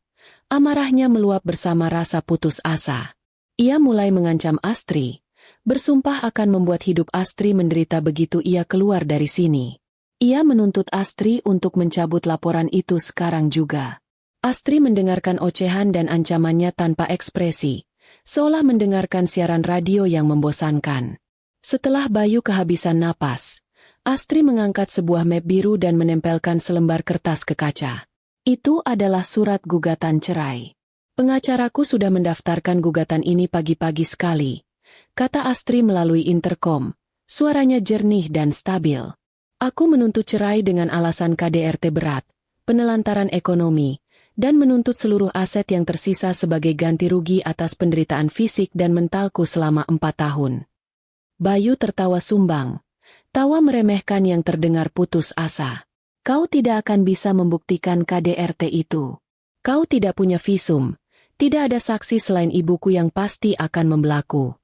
Amarahnya meluap bersama rasa putus asa. Ia mulai mengancam Astri, bersumpah akan membuat hidup Astri menderita begitu ia keluar dari sini. Ia menuntut Astri untuk mencabut laporan itu sekarang juga. Astri mendengarkan ocehan dan ancamannya tanpa ekspresi, seolah mendengarkan siaran radio yang membosankan. Setelah Bayu kehabisan napas, Astri mengangkat sebuah map biru dan menempelkan selembar kertas ke kaca. Itu adalah surat gugatan cerai. "Pengacaraku sudah mendaftarkan gugatan ini pagi-pagi sekali," kata Astri melalui interkom, suaranya jernih dan stabil. "Aku menuntut cerai dengan alasan KDRT berat, penelantaran ekonomi, dan menuntut seluruh aset yang tersisa sebagai ganti rugi atas penderitaan fisik dan mentalku selama 4 tahun. Bayu tertawa sumbang, tawa meremehkan yang terdengar putus asa. "Kau tidak akan bisa membuktikan KDRT itu. Kau tidak punya visum, tidak ada saksi selain ibuku yang pasti akan membelaku."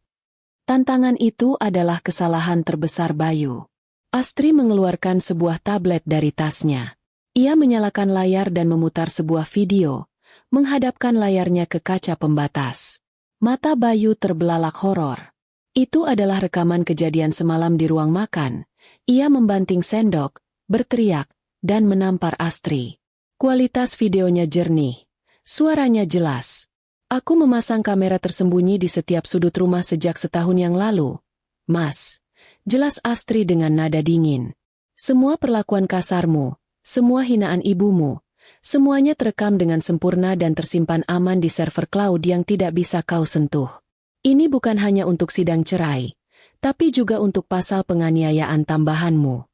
Tantangan itu adalah kesalahan terbesar Bayu. Astri mengeluarkan sebuah tablet dari tasnya. Ia menyalakan layar dan memutar sebuah video, menghadapkan layarnya ke kaca pembatas. Mata Bayu terbelalak horor. Itu adalah rekaman kejadian semalam di ruang makan. Ia membanting sendok, berteriak, dan menampar Astri. Kualitas videonya jernih, suaranya jelas. Aku memasang kamera tersembunyi di setiap sudut rumah sejak setahun yang lalu. Mas, jelas Astri dengan nada dingin. Semua perlakuan kasarmu, semua hinaan ibumu, semuanya terekam dengan sempurna dan tersimpan aman di server cloud yang tidak bisa kau sentuh. Ini bukan hanya untuk sidang cerai, tapi juga untuk pasal penganiayaan tambahanmu.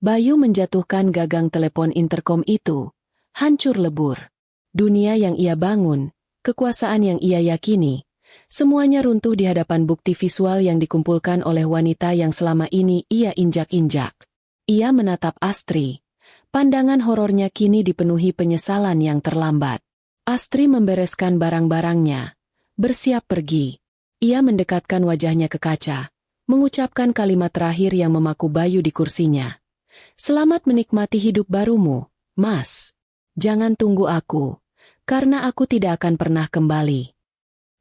Bayu menjatuhkan gagang telepon interkom itu. Hancur lebur. Dunia yang ia bangun, kekuasaan yang ia yakini, semuanya runtuh di hadapan bukti visual yang dikumpulkan oleh wanita yang selama ini ia injak-injak. Ia menatap Astri. Pandangan horornya kini dipenuhi penyesalan yang terlambat. Astri membereskan barang-barangnya, bersiap pergi. Ia mendekatkan wajahnya ke kaca, mengucapkan kalimat terakhir yang memaku Bayu di kursinya. Selamat menikmati hidup barumu, Mas. Jangan tunggu aku, karena aku tidak akan pernah kembali.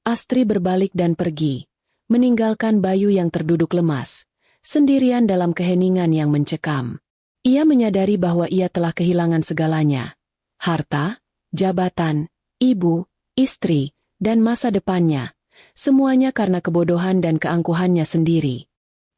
Astri berbalik dan pergi, meninggalkan Bayu yang terduduk lemas, sendirian dalam keheningan yang mencekam. Ia menyadari bahwa ia telah kehilangan segalanya. Harta, jabatan, ibu, istri, dan masa depannya. Semuanya karena kebodohan dan keangkuhannya sendiri.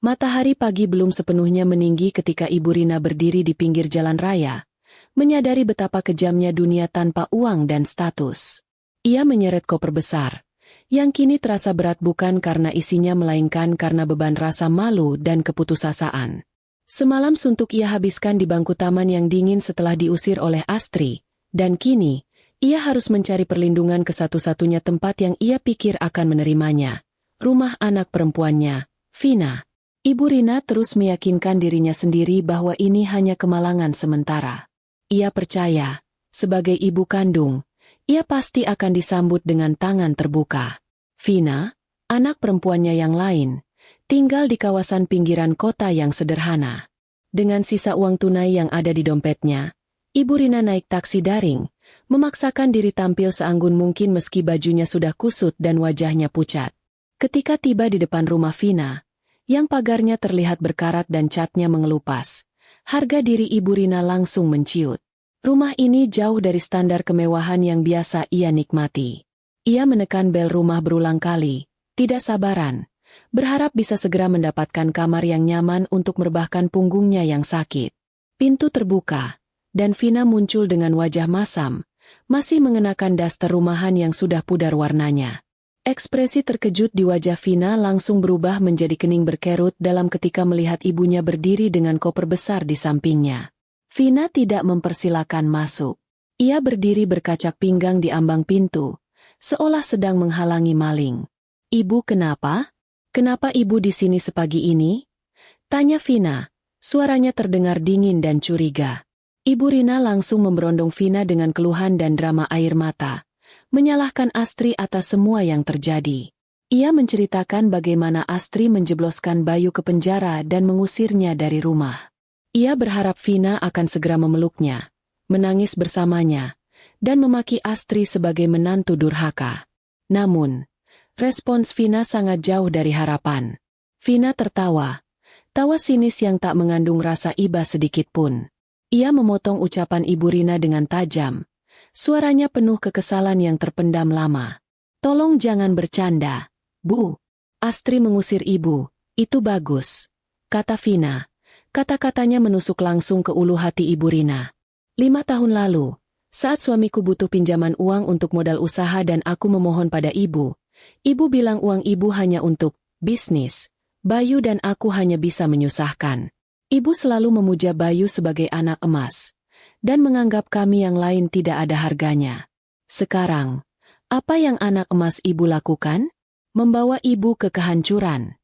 Matahari pagi belum sepenuhnya meninggi ketika Ibu Rina berdiri di pinggir jalan raya, menyadari betapa kejamnya dunia tanpa uang dan status. Ia menyeret koper besar, yang kini terasa berat bukan karena isinya melainkan karena beban rasa malu dan keputusasaan. Semalam suntuk ia habiskan di bangku taman yang dingin setelah diusir oleh Astri, dan kini, ia harus mencari perlindungan ke satu-satunya tempat yang ia pikir akan menerimanya, rumah anak perempuannya, Vina. Ibu Rina terus meyakinkan dirinya sendiri bahwa ini hanya kemalangan sementara. Ia percaya, sebagai ibu kandung, ia pasti akan disambut dengan tangan terbuka. Vina, anak perempuannya yang lain, tinggal di kawasan pinggiran kota yang sederhana. Dengan sisa uang tunai yang ada di dompetnya, Ibu Rina naik taksi daring, memaksakan diri tampil seanggun mungkin meski bajunya sudah kusut dan wajahnya pucat. Ketika tiba di depan rumah Vina, yang pagarnya terlihat berkarat dan catnya mengelupas, harga diri Ibu Rina langsung menciut. Rumah ini jauh dari standar kemewahan yang biasa ia nikmati. Ia menekan bel rumah berulang kali, tidak sabaran, berharap bisa segera mendapatkan kamar yang nyaman untuk merebahkan punggungnya yang sakit. Pintu terbuka, dan Vina muncul dengan wajah masam, masih mengenakan daster rumahan yang sudah pudar warnanya. Ekspresi terkejut di wajah Vina langsung berubah menjadi kening berkerut dalam ketika melihat ibunya berdiri dengan koper besar di sampingnya. Vina tidak mempersilakan masuk. Ia berdiri berkacak pinggang di ambang pintu, seolah sedang menghalangi maling. "Ibu kenapa? Kenapa ibu di sini sepagi ini?" tanya Vina. Suaranya terdengar dingin dan curiga. Ibu Rina langsung memberondong Vina dengan keluhan dan drama air mata, menyalahkan Astri atas semua yang terjadi. Ia menceritakan bagaimana Astri menjebloskan Bayu ke penjara dan mengusirnya dari rumah. Ia berharap Vina akan segera memeluknya, menangis bersamanya, dan memaki Astri sebagai menantu durhaka. Namun, respons Vina sangat jauh dari harapan. Vina tertawa, tawa sinis yang tak mengandung rasa iba sedikit pun. Ia memotong ucapan Ibu Rina dengan tajam. Suaranya penuh kekesalan yang terpendam lama. "Tolong jangan bercanda, Bu." Astri mengusir ibu, "Itu bagus," kata Vina. Kata-katanya menusuk langsung ke ulu hati Ibu Rina. 5 tahun lalu, saat suamiku butuh pinjaman uang untuk modal usaha dan aku memohon pada ibu bilang uang ibu hanya untuk bisnis. Bayu dan aku hanya bisa menyusahkan. Ibu selalu memuja Bayu sebagai anak emas, dan menganggap kami yang lain tidak ada harganya. Sekarang, apa yang anak emas ibu lakukan? Membawa ibu ke kehancuran.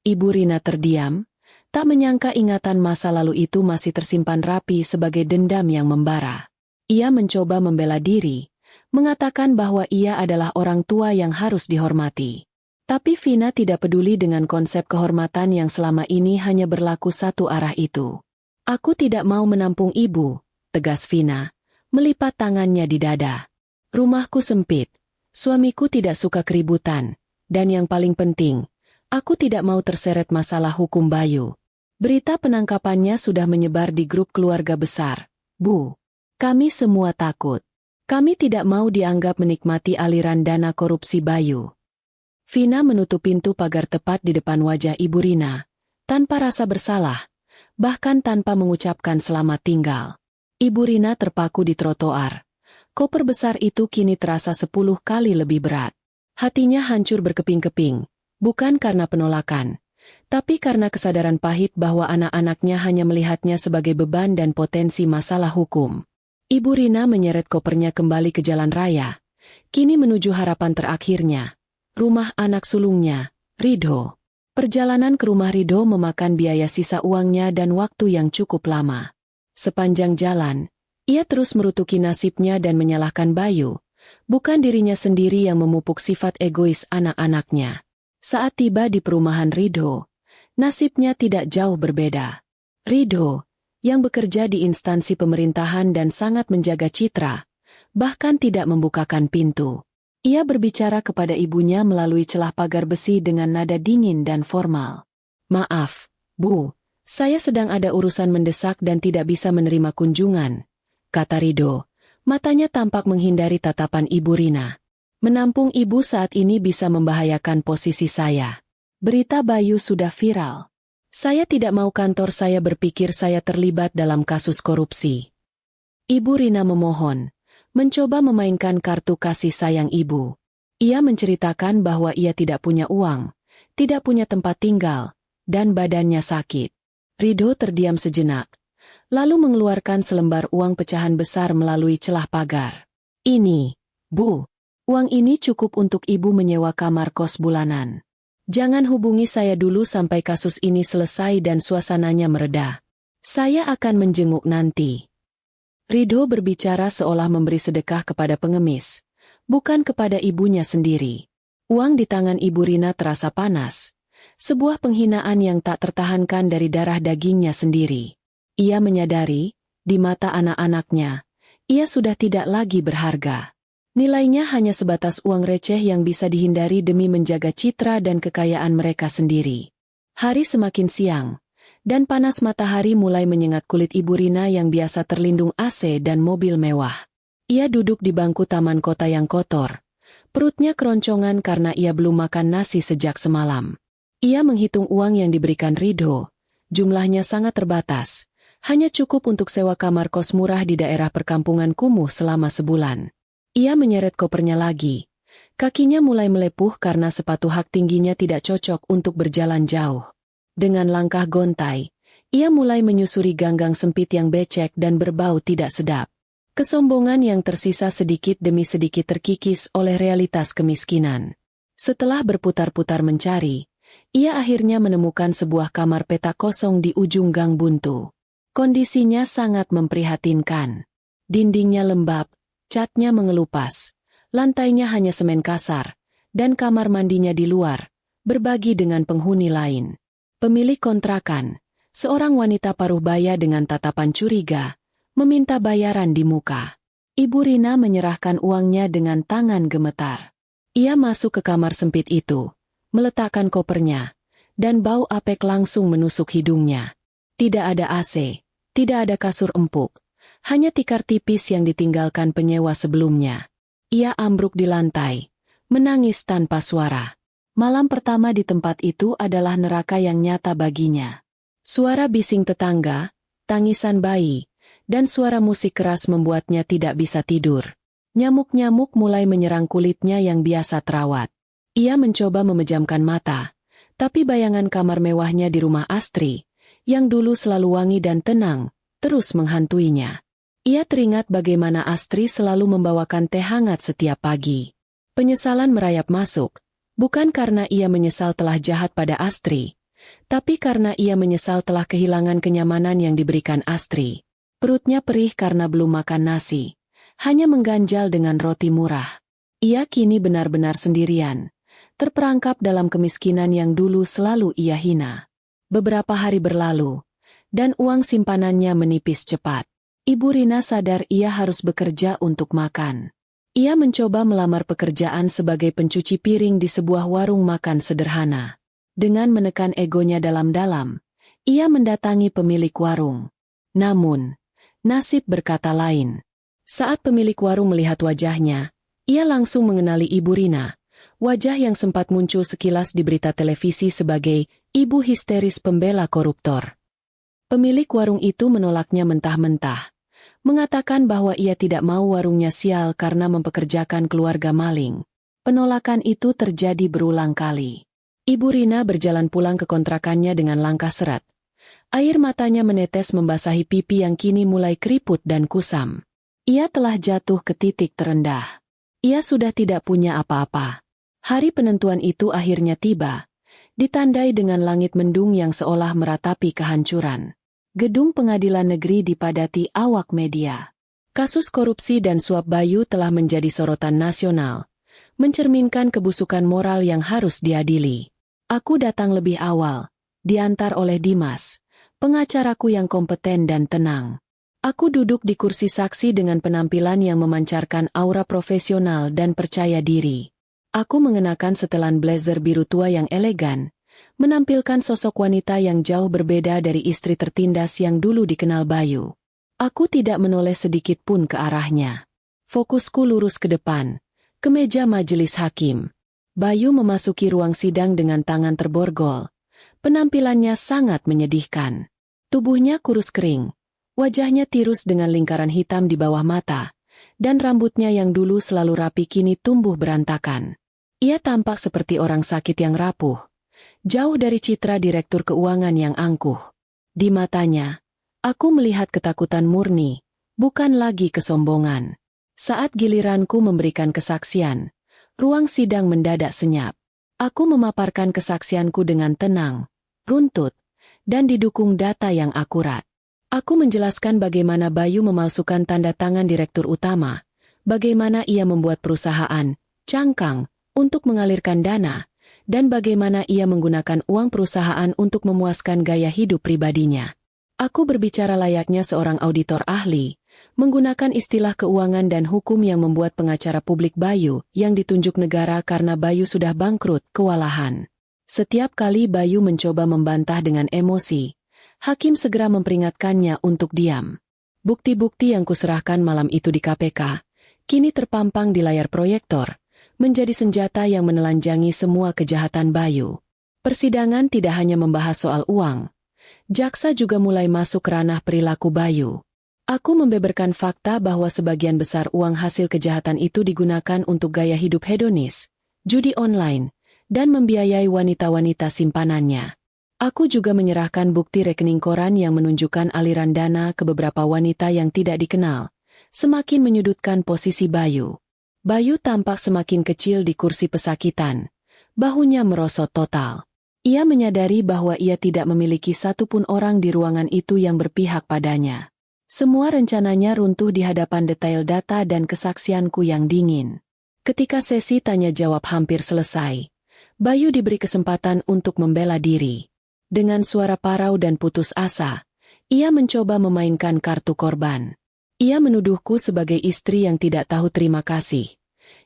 Ibu Rina terdiam, tak menyangka ingatan masa lalu itu masih tersimpan rapi sebagai dendam yang membara. Ia mencoba membela diri, mengatakan bahwa ia adalah orang tua yang harus dihormati. Tapi Vina tidak peduli dengan konsep kehormatan yang selama ini hanya berlaku satu arah itu. "Aku tidak mau menampung ibu," tegas Vina, melipat tangannya di dada. "Rumahku sempit, suamiku tidak suka keributan, dan yang paling penting, aku tidak mau terseret masalah hukum Bayu." Berita penangkapannya sudah menyebar di grup keluarga besar. "Bu, kami semua takut. Kami tidak mau dianggap menikmati aliran dana korupsi Bayu. Vina menutup pintu pagar tepat di depan wajah Ibu Rina, tanpa rasa bersalah, bahkan tanpa mengucapkan selamat tinggal. Ibu Rina terpaku di trotoar. Koper besar itu kini terasa 10 kali lebih berat. Hatinya hancur berkeping-keping, bukan karena penolakan, tapi karena kesadaran pahit bahwa anak-anaknya hanya melihatnya sebagai beban dan potensi masalah hukum. Ibu Rina menyeret kopernya kembali ke jalan raya, kini menuju harapan terakhirnya, rumah anak sulungnya, Ridho. Perjalanan ke rumah Ridho memakan biaya sisa uangnya dan waktu yang cukup lama. Sepanjang jalan, ia terus merutuki nasibnya dan menyalahkan Bayu, bukan dirinya sendiri yang memupuk sifat egois anak-anaknya. Saat tiba di perumahan Ridho, nasibnya tidak jauh berbeda. Ridho, yang bekerja di instansi pemerintahan dan sangat menjaga citra, bahkan tidak membukakan pintu. Ia berbicara kepada ibunya melalui celah pagar besi dengan nada dingin dan formal. "Maaf, Bu, saya sedang ada urusan mendesak dan tidak bisa menerima kunjungan," kata Ridho. Matanya tampak menghindari tatapan Ibu Rina. "Menampung ibu saat ini bisa membahayakan posisi saya. Berita Bayu sudah viral. Saya tidak mau kantor saya berpikir saya terlibat dalam kasus korupsi." Ibu Rina memohon, mencoba memainkan kartu kasih sayang ibu. Ia menceritakan bahwa ia tidak punya uang, tidak punya tempat tinggal, dan badannya sakit. Ridho terdiam sejenak, lalu mengeluarkan selembar uang pecahan besar melalui celah pagar. "Ini, Bu, uang ini cukup untuk ibu menyewa kamar kos bulanan. Jangan hubungi saya dulu sampai kasus ini selesai dan suasananya mereda. Saya akan menjenguk nanti." Ridho berbicara seolah memberi sedekah kepada pengemis, bukan kepada ibunya sendiri. Uang di tangan Ibu Rina terasa panas, sebuah penghinaan yang tak tertahankan dari darah dagingnya sendiri. Ia menyadari, di mata anak-anaknya, ia sudah tidak lagi berharga. Nilainya hanya sebatas uang receh yang bisa dihindari demi menjaga citra dan kekayaan mereka sendiri. Hari semakin siang, dan panas matahari mulai menyengat kulit Ibu Rina yang biasa terlindung AC dan mobil mewah. Ia duduk di bangku taman kota yang kotor. Perutnya keroncongan karena ia belum makan nasi sejak semalam. Ia menghitung uang yang diberikan Ridho. Jumlahnya sangat terbatas, hanya cukup untuk sewa kamar kos murah di daerah perkampungan kumuh selama sebulan. Ia menyeret kopernya lagi. Kakinya mulai melepuh karena sepatu hak tingginya tidak cocok untuk berjalan jauh. Dengan langkah gontai, ia mulai menyusuri ganggang sempit yang becek dan berbau tidak sedap. Kesombongan yang tersisa sedikit demi sedikit terkikis oleh realitas kemiskinan. Setelah berputar-putar mencari, ia akhirnya menemukan sebuah kamar petak kosong di ujung gang buntu. Kondisinya sangat memprihatinkan. Dindingnya lembab, catnya mengelupas, lantainya hanya semen kasar, dan kamar mandinya di luar, berbagi dengan penghuni lain. Pemilik kontrakan, seorang wanita paruh baya dengan tatapan curiga, meminta bayaran di muka. Ibu Rina menyerahkan uangnya dengan tangan gemetar. Ia masuk ke kamar sempit itu, meletakkan kopernya, dan bau apek langsung menusuk hidungnya. Tidak ada AC, tidak ada kasur empuk, hanya tikar tipis yang ditinggalkan penyewa sebelumnya. Ia ambruk di lantai, menangis tanpa suara. Malam pertama di tempat itu adalah neraka yang nyata baginya. Suara bising tetangga, tangisan bayi, dan suara musik keras membuatnya tidak bisa tidur. Nyamuk-nyamuk mulai menyerang kulitnya yang biasa terawat. Ia mencoba memejamkan mata, tapi bayangan kamar mewahnya di rumah Astri, yang dulu selalu wangi dan tenang, terus menghantuinya. Ia teringat bagaimana Astri selalu membawakan teh hangat setiap pagi. Penyesalan merayap masuk, bukan karena ia menyesal telah jahat pada Astri, tapi karena ia menyesal telah kehilangan kenyamanan yang diberikan Astri. Perutnya perih karena belum makan nasi, hanya mengganjal dengan roti murah. Ia kini benar-benar sendirian, terperangkap dalam kemiskinan yang dulu selalu ia hina. Beberapa hari berlalu, dan uang simpanannya menipis cepat. Ibu Rina sadar ia harus bekerja untuk makan. Ia mencoba melamar pekerjaan sebagai pencuci piring di sebuah warung makan sederhana. Dengan menekan egonya dalam-dalam, ia mendatangi pemilik warung. Namun, nasib berkata lain. Saat pemilik warung melihat wajahnya, ia langsung mengenali Ibu Rina, wajah yang sempat muncul sekilas di berita televisi sebagai ibu histeris pembela koruptor. Pemilik warung itu menolaknya mentah-mentah, mengatakan bahwa ia tidak mau warungnya sial karena mempekerjakan keluarga maling. Penolakan itu terjadi berulang kali. Ibu Rina berjalan pulang ke kontrakannya dengan langkah seret. Air matanya menetes membasahi pipi yang kini mulai keriput dan kusam. Ia telah jatuh ke titik terendah. Ia sudah tidak punya apa-apa. Hari penentuan itu akhirnya tiba, ditandai dengan langit mendung yang seolah meratapi kehancuran. Gedung pengadilan negeri dipadati awak media. Kasus korupsi dan suap Bayu telah menjadi sorotan nasional, mencerminkan kebusukan moral yang harus diadili. Aku datang lebih awal, diantar oleh Dimas, pengacaraku yang kompeten dan tenang. Aku duduk di kursi saksi dengan penampilan yang memancarkan aura profesional dan percaya diri. Aku mengenakan setelan blazer biru tua yang elegan, menampilkan sosok wanita yang jauh berbeda dari istri tertindas yang dulu dikenal Bayu. Aku tidak menoleh sedikit pun ke arahnya. Fokusku lurus ke depan, ke meja majelis hakim. Bayu memasuki ruang sidang dengan tangan terborgol. Penampilannya sangat menyedihkan. Tubuhnya kurus kering. Wajahnya tirus dengan lingkaran hitam di bawah mata, dan rambutnya yang dulu selalu rapi kini tumbuh berantakan. Ia tampak seperti orang sakit yang rapuh, jauh dari citra direktur keuangan yang angkuh. Di matanya, aku melihat ketakutan murni, bukan lagi kesombongan. Saat giliranku memberikan kesaksian, ruang sidang mendadak senyap. Aku memaparkan kesaksianku dengan tenang, runtut, dan didukung data yang akurat. Aku menjelaskan bagaimana Bayu memalsukan tanda tangan direktur utama, bagaimana ia membuat perusahaan cangkang untuk mengalirkan dana, dan bagaimana ia menggunakan uang perusahaan untuk memuaskan gaya hidup pribadinya. Aku berbicara layaknya seorang auditor ahli, menggunakan istilah keuangan dan hukum yang membuat pengacara publik Bayu yang ditunjuk negara karena Bayu sudah bangkrut kewalahan. Setiap kali Bayu mencoba membantah dengan emosi, hakim segera memperingatkannya untuk diam. Bukti-bukti yang kuserahkan malam itu di KPK, kini terpampang di layar proyektor, menjadi senjata yang menelanjangi semua kejahatan Bayu. Persidangan tidak hanya membahas soal uang. Jaksa juga mulai masuk ranah perilaku Bayu. Aku membeberkan fakta bahwa sebagian besar uang hasil kejahatan itu digunakan untuk gaya hidup hedonis, judi online, dan membiayai wanita-wanita simpanannya. Aku juga menyerahkan bukti rekening koran yang menunjukkan aliran dana ke beberapa wanita yang tidak dikenal, semakin menyudutkan posisi Bayu. Bayu tampak semakin kecil di kursi pesakitan, bahunya merosot total. Ia menyadari bahwa ia tidak memiliki satupun orang di ruangan itu yang berpihak padanya. Semua rencananya runtuh di hadapan detail data dan kesaksianku yang dingin. Ketika sesi tanya jawab hampir selesai, Bayu diberi kesempatan untuk membela diri. Dengan suara parau dan putus asa, ia mencoba memainkan kartu korban. Ia menuduhku sebagai istri yang tidak tahu terima kasih,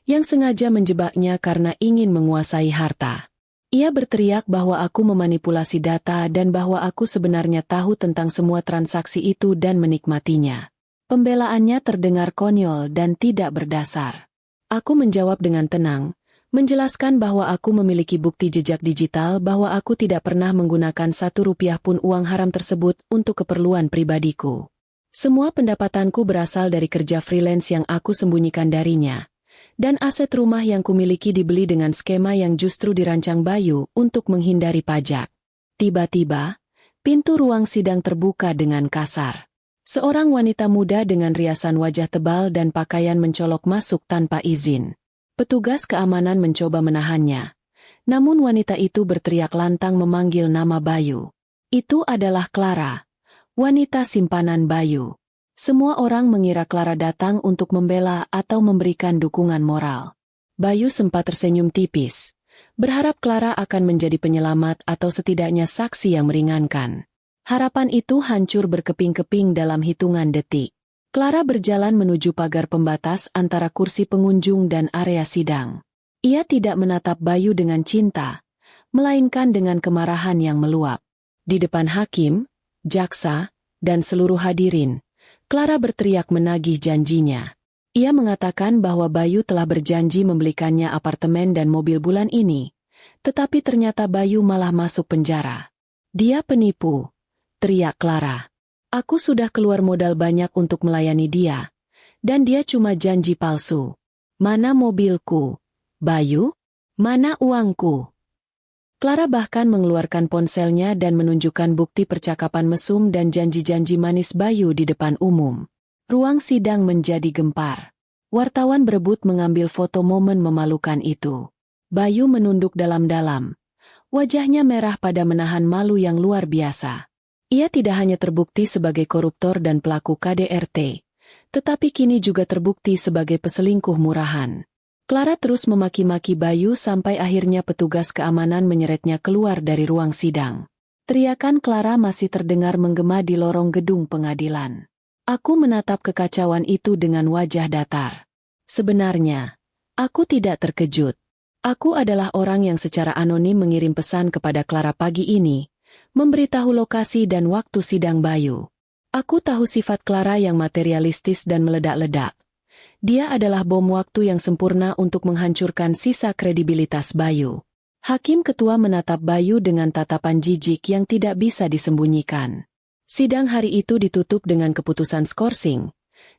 yang sengaja menjebaknya karena ingin menguasai harta. Ia berteriak bahwa aku memanipulasi data dan bahwa aku sebenarnya tahu tentang semua transaksi itu dan menikmatinya. Pembelaannya terdengar konyol dan tidak berdasar. Aku menjawab dengan tenang, menjelaskan bahwa aku memiliki bukti jejak digital bahwa aku tidak pernah menggunakan Rp1 pun uang haram tersebut untuk keperluan pribadiku. Semua pendapatanku berasal dari kerja freelance yang aku sembunyikan darinya, dan aset rumah yang kumiliki dibeli dengan skema yang justru dirancang Bayu untuk menghindari pajak. Tiba-tiba, pintu ruang sidang terbuka dengan kasar. Seorang wanita muda dengan riasan wajah tebal dan pakaian mencolok masuk tanpa izin. Petugas keamanan mencoba menahannya, namun wanita itu berteriak lantang memanggil nama Bayu. Itu adalah Clara, wanita simpanan Bayu. Semua orang mengira Clara datang untuk membela atau memberikan dukungan moral. Bayu sempat tersenyum tipis, berharap Clara akan menjadi penyelamat atau setidaknya saksi yang meringankan. Harapan itu hancur berkeping-keping dalam hitungan detik. Clara berjalan menuju pagar pembatas antara kursi pengunjung dan area sidang. Ia tidak menatap Bayu dengan cinta, melainkan dengan kemarahan yang meluap. Di depan hakim, jaksa, dan seluruh hadirin, Clara berteriak menagih janjinya. Ia mengatakan bahwa Bayu telah berjanji membelikannya apartemen dan mobil bulan ini, tetapi ternyata Bayu malah masuk penjara. Dia penipu, teriak Clara. Aku sudah keluar modal banyak untuk melayani dia, dan dia cuma janji palsu. Mana mobilku, Bayu? Mana uangku? Clara bahkan mengeluarkan ponselnya dan menunjukkan bukti percakapan mesum dan janji-janji manis Bayu di depan umum. Ruang sidang menjadi gempar. Wartawan berebut mengambil foto momen memalukan itu. Bayu menunduk dalam-dalam. Wajahnya merah pada menahan malu yang luar biasa. Ia tidak hanya terbukti sebagai koruptor dan pelaku KDRT, tetapi kini juga terbukti sebagai peselingkuh murahan. Clara terus memaki-maki Bayu sampai akhirnya petugas keamanan menyeretnya keluar dari ruang sidang. Teriakan Clara masih terdengar menggema di lorong gedung pengadilan. Aku menatap kekacauan itu dengan wajah datar. Sebenarnya, aku tidak terkejut. Aku adalah orang yang secara anonim mengirim pesan kepada Clara pagi ini, memberitahu lokasi dan waktu sidang Bayu. Aku tahu sifat Clara yang materialistis dan meledak-ledak. Dia adalah bom waktu yang sempurna untuk menghancurkan sisa kredibilitas Bayu. Hakim ketua menatap Bayu dengan tatapan jijik yang tidak bisa disembunyikan. Sidang hari itu ditutup dengan keputusan skorsing,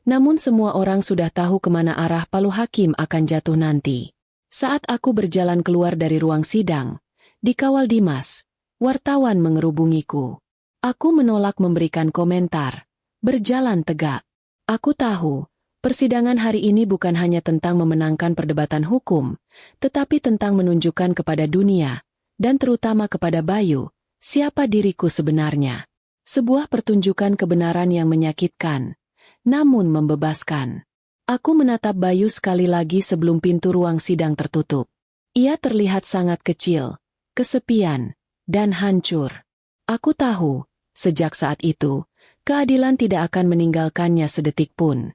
namun semua orang sudah tahu kemana arah palu hakim akan jatuh nanti. Saat aku berjalan keluar dari ruang sidang, dikawal Dimas, wartawan mengerubungiku. Aku menolak memberikan komentar, berjalan tegak. Aku tahu, persidangan hari ini bukan hanya tentang memenangkan perdebatan hukum, tetapi tentang menunjukkan kepada dunia, dan terutama kepada Bayu, siapa diriku sebenarnya. Sebuah pertunjukan kebenaran yang menyakitkan, namun membebaskan. Aku menatap Bayu sekali lagi sebelum pintu ruang sidang tertutup. Ia terlihat sangat kecil, kesepian, dan hancur. Aku tahu, sejak saat itu, keadilan tidak akan meninggalkannya sedetik pun.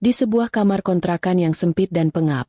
Di sebuah kamar kontrakan yang sempit dan pengap,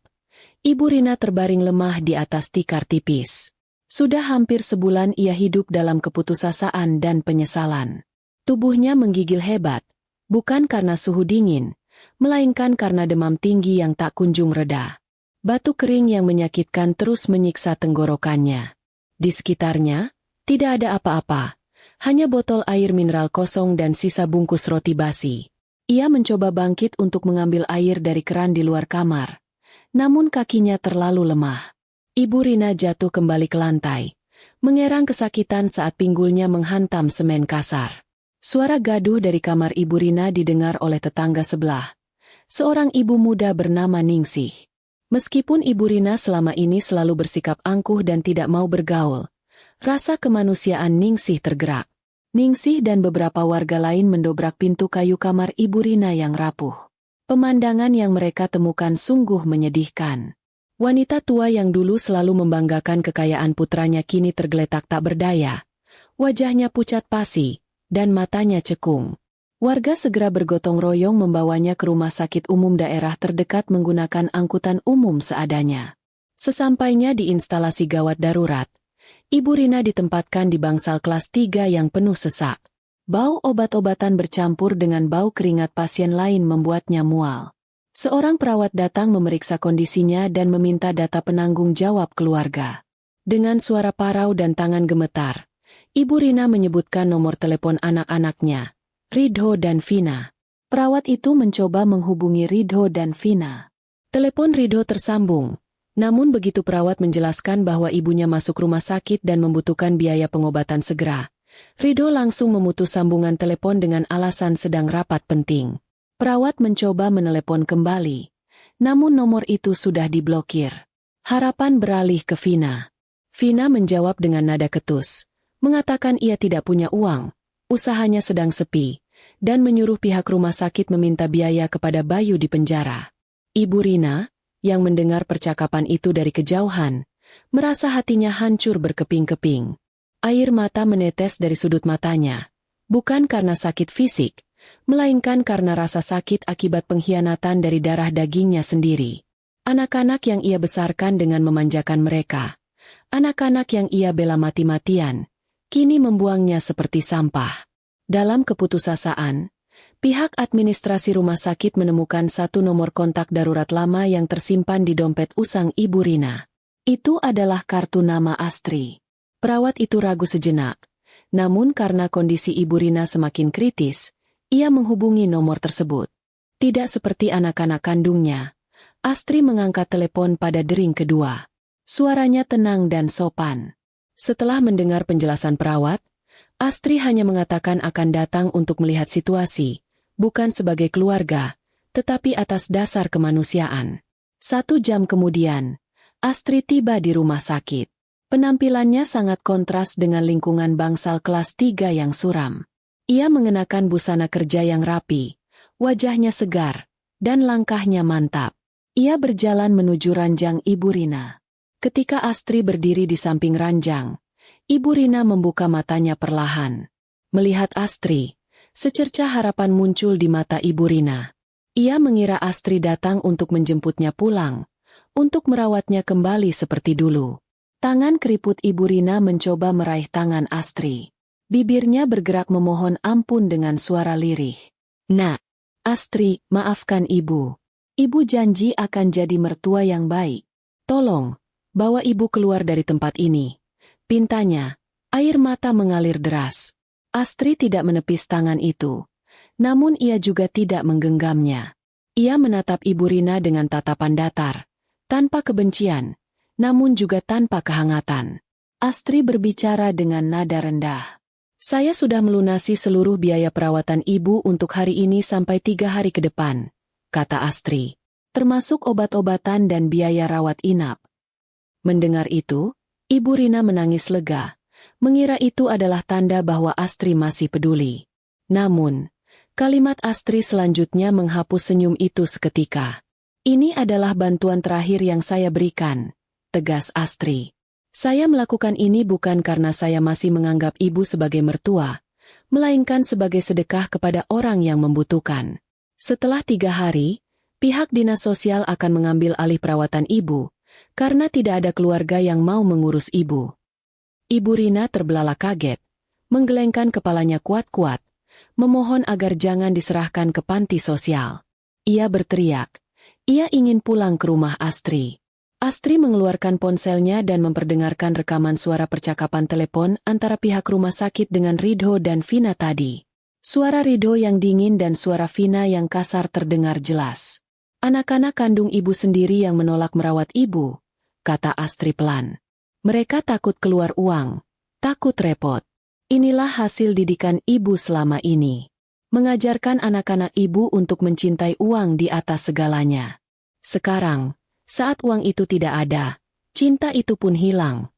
Ibu Rina terbaring lemah di atas tikar tipis. Sudah hampir sebulan ia hidup dalam keputusasaan dan penyesalan. Tubuhnya menggigil hebat, bukan karena suhu dingin, melainkan karena demam tinggi yang tak kunjung reda. Batu kering yang menyakitkan terus menyiksa tenggorokannya. Di sekitarnya, tidak ada apa-apa, hanya botol air mineral kosong dan sisa bungkus roti basi. Ia mencoba bangkit untuk mengambil air dari keran di luar kamar. Namun kakinya terlalu lemah. Ibu Rina jatuh kembali ke lantai, mengerang kesakitan saat pinggulnya menghantam semen kasar. Suara gaduh dari kamar Ibu Rina didengar oleh tetangga sebelah. Seorang ibu muda bernama Ningsih. Meskipun Ibu Rina selama ini selalu bersikap angkuh dan tidak mau bergaul, rasa kemanusiaan Ningsih tergerak. Ningsih dan beberapa warga lain mendobrak pintu kayu kamar Ibu Rina yang rapuh. Pemandangan yang mereka temukan sungguh menyedihkan. Wanita tua yang dulu selalu membanggakan kekayaan putranya kini tergeletak tak berdaya. Wajahnya pucat pasi, dan matanya cekung. Warga segera bergotong royong membawanya ke rumah sakit umum daerah terdekat menggunakan angkutan umum seadanya. Sesampainya di instalasi gawat darurat, Ibu Rina ditempatkan di bangsal kelas 3 yang penuh sesak. Bau obat-obatan bercampur dengan bau keringat pasien lain membuatnya mual. Seorang perawat datang memeriksa kondisinya dan meminta data penanggung jawab keluarga. Dengan suara parau dan tangan gemetar, Ibu Rina menyebutkan nomor telepon anak-anaknya, Ridho dan Vina. Perawat itu mencoba menghubungi Ridho dan Vina. Telepon Ridho tersambung. Namun begitu perawat menjelaskan bahwa ibunya masuk rumah sakit dan membutuhkan biaya pengobatan segera, Ridho langsung memutus sambungan telepon dengan alasan sedang rapat penting. Perawat mencoba menelepon kembali, namun nomor itu sudah diblokir. Harapan beralih ke Vina. Vina menjawab dengan nada ketus, mengatakan ia tidak punya uang, usahanya sedang sepi, dan menyuruh pihak rumah sakit meminta biaya kepada Bayu di penjara. Ibu Rina, yang mendengar percakapan itu dari kejauhan, merasa hatinya hancur berkeping-keping. Air mata menetes dari sudut matanya, bukan karena sakit fisik, melainkan karena rasa sakit akibat pengkhianatan dari darah dagingnya sendiri. Anak-anak yang ia besarkan dengan memanjakan mereka, anak-anak yang ia bela mati-matian, kini membuangnya seperti sampah. Dalam keputusasaan, pihak administrasi rumah sakit menemukan satu nomor kontak darurat lama yang tersimpan di dompet usang Ibu Rina. Itu adalah kartu nama Astri. Perawat itu ragu sejenak, namun karena kondisi Ibu Rina semakin kritis, ia menghubungi nomor tersebut. Tidak seperti anak-anak kandungnya, Astri mengangkat telepon pada dering kedua. Suaranya tenang dan sopan. Setelah mendengar penjelasan perawat, Astri hanya mengatakan akan datang untuk melihat situasi, bukan sebagai keluarga, tetapi atas dasar kemanusiaan. 1 jam kemudian, Astri tiba di rumah sakit. Penampilannya sangat kontras dengan lingkungan bangsal kelas 3 yang suram. Ia mengenakan busana kerja yang rapi, wajahnya segar, dan langkahnya mantap. Ia berjalan menuju ranjang Ibu Rina. Ketika Astri berdiri di samping ranjang, Ibu Rina membuka matanya perlahan. Melihat Astri, secercah harapan muncul di mata Ibu Rina. Ia mengira Astri datang untuk menjemputnya pulang, untuk merawatnya kembali seperti dulu. Tangan keriput Ibu Rina mencoba meraih tangan Astri. Bibirnya bergerak memohon ampun dengan suara lirih. "Nak, Astri, maafkan Ibu. Ibu janji akan jadi mertua yang baik. Tolong, bawa Ibu keluar dari tempat ini." Pintanya, air mata mengalir deras. Astri tidak menepis tangan itu. Namun ia juga tidak menggenggamnya. Ia menatap Ibu Rina dengan tatapan datar, tanpa kebencian, namun juga tanpa kehangatan. Astri berbicara dengan nada rendah. "Saya sudah melunasi seluruh biaya perawatan Ibu untuk hari ini sampai 3 hari ke depan," kata Astri. "Termasuk obat-obatan dan biaya rawat inap." Mendengar itu, Ibu Rina menangis lega, mengira itu adalah tanda bahwa Astri masih peduli. Namun, kalimat Astri selanjutnya menghapus senyum itu seketika. "Ini adalah bantuan terakhir yang saya berikan," tegas Astri. "Saya melakukan ini bukan karena saya masih menganggap Ibu sebagai mertua, melainkan sebagai sedekah kepada orang yang membutuhkan. Setelah 3 hari, pihak dinas sosial akan mengambil alih perawatan Ibu, karena tidak ada keluarga yang mau mengurus Ibu." Ibu Rina terbelalak kaget, menggelengkan kepalanya kuat-kuat, memohon agar jangan diserahkan ke panti sosial. Ia berteriak, ia ingin pulang ke rumah Astri. Astri mengeluarkan ponselnya dan memperdengarkan rekaman suara percakapan telepon antara pihak rumah sakit dengan Ridho dan Vina tadi. Suara Ridho yang dingin dan suara Vina yang kasar terdengar jelas. "Anak-anak kandung Ibu sendiri yang menolak merawat Ibu," kata Astri pelan. "Mereka takut keluar uang, takut repot. Inilah hasil didikan Ibu selama ini. Mengajarkan anak-anak Ibu untuk mencintai uang di atas segalanya. Sekarang, saat uang itu tidak ada, cinta itu pun hilang."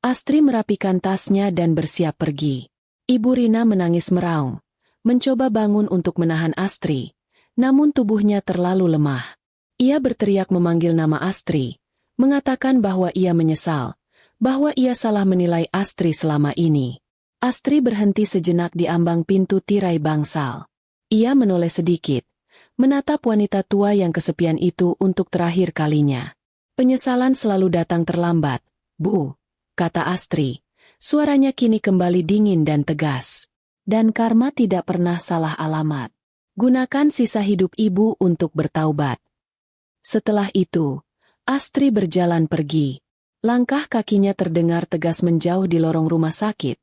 Astri merapikan tasnya dan bersiap pergi. Ibu Rina menangis meraung, mencoba bangun untuk menahan Astri. Namun tubuhnya terlalu lemah. Ia berteriak memanggil nama Astri, mengatakan bahwa ia menyesal, bahwa ia salah menilai Astri selama ini. Astri berhenti sejenak di ambang pintu tirai bangsal. Ia menoleh sedikit, menatap wanita tua yang kesepian itu untuk terakhir kalinya. "Penyesalan selalu datang terlambat, Bu," kata Astri. Suaranya kini kembali dingin dan tegas. "Dan karma tidak pernah salah alamat. Gunakan sisa hidup Ibu untuk bertaubat." Setelah itu, Astri berjalan pergi. Langkah kakinya terdengar tegas menjauh di lorong rumah sakit,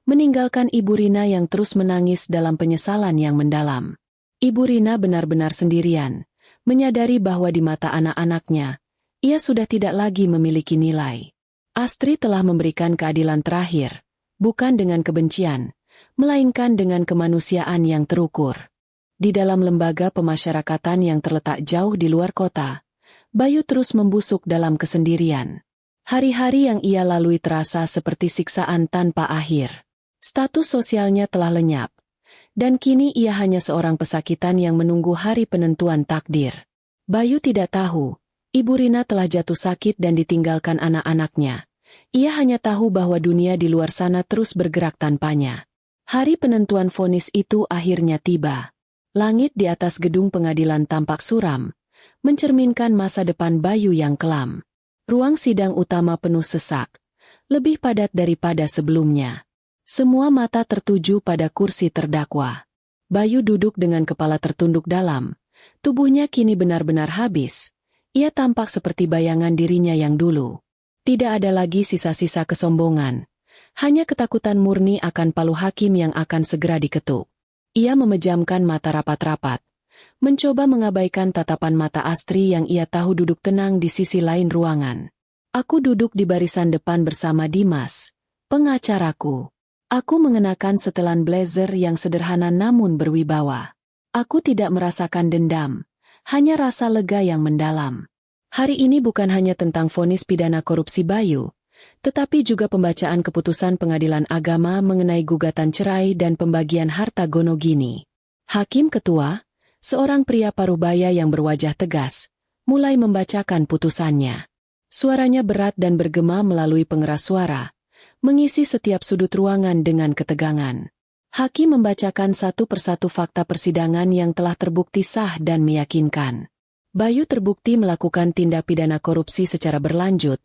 meninggalkan Ibu Rina yang terus menangis dalam penyesalan yang mendalam. Ibu Rina benar-benar sendirian, menyadari bahwa di mata anak-anaknya, ia sudah tidak lagi memiliki nilai. Astri telah memberikan keadilan terakhir, bukan dengan kebencian, melainkan dengan kemanusiaan yang terukur. Di dalam lembaga pemasyarakatan yang terletak jauh di luar kota, Bayu terus membusuk dalam kesendirian. Hari-hari yang ia lalui terasa seperti siksaan tanpa akhir. Status sosialnya telah lenyap, dan kini ia hanya seorang pesakitan yang menunggu hari penentuan takdir. Bayu tidak tahu, Ibu Rina telah jatuh sakit dan ditinggalkan anak-anaknya. Ia hanya tahu bahwa dunia di luar sana terus bergerak tanpanya. Hari penentuan vonis itu akhirnya tiba. Langit di atas gedung pengadilan tampak suram, mencerminkan masa depan Bayu yang kelam. Ruang sidang utama penuh sesak, lebih padat daripada sebelumnya. Semua mata tertuju pada kursi terdakwa. Bayu duduk dengan kepala tertunduk dalam. Tubuhnya kini benar-benar habis. Ia tampak seperti bayangan dirinya yang dulu. Tidak ada lagi sisa-sisa kesombongan. Hanya ketakutan murni akan palu hakim yang akan segera diketuk. Ia memejamkan mata rapat-rapat. Mencoba mengabaikan tatapan mata Astri yang ia tahu duduk tenang di sisi lain ruangan. Aku duduk di barisan depan bersama Dimas, pengacaraku. Aku mengenakan setelan blazer yang sederhana namun berwibawa. Aku tidak merasakan dendam, hanya rasa lega yang mendalam. Hari ini bukan hanya tentang vonis pidana korupsi Bayu, tetapi juga pembacaan keputusan pengadilan agama mengenai gugatan cerai dan pembagian harta Gonogini. Hakim Ketua, seorang pria parubaya yang berwajah tegas, mulai membacakan putusannya. Suaranya berat dan bergema melalui pengeras suara, mengisi setiap sudut ruangan dengan ketegangan. Hakim membacakan satu persatu fakta persidangan yang telah terbukti sah dan meyakinkan. Bayu terbukti melakukan tindak pidana korupsi secara berlanjut,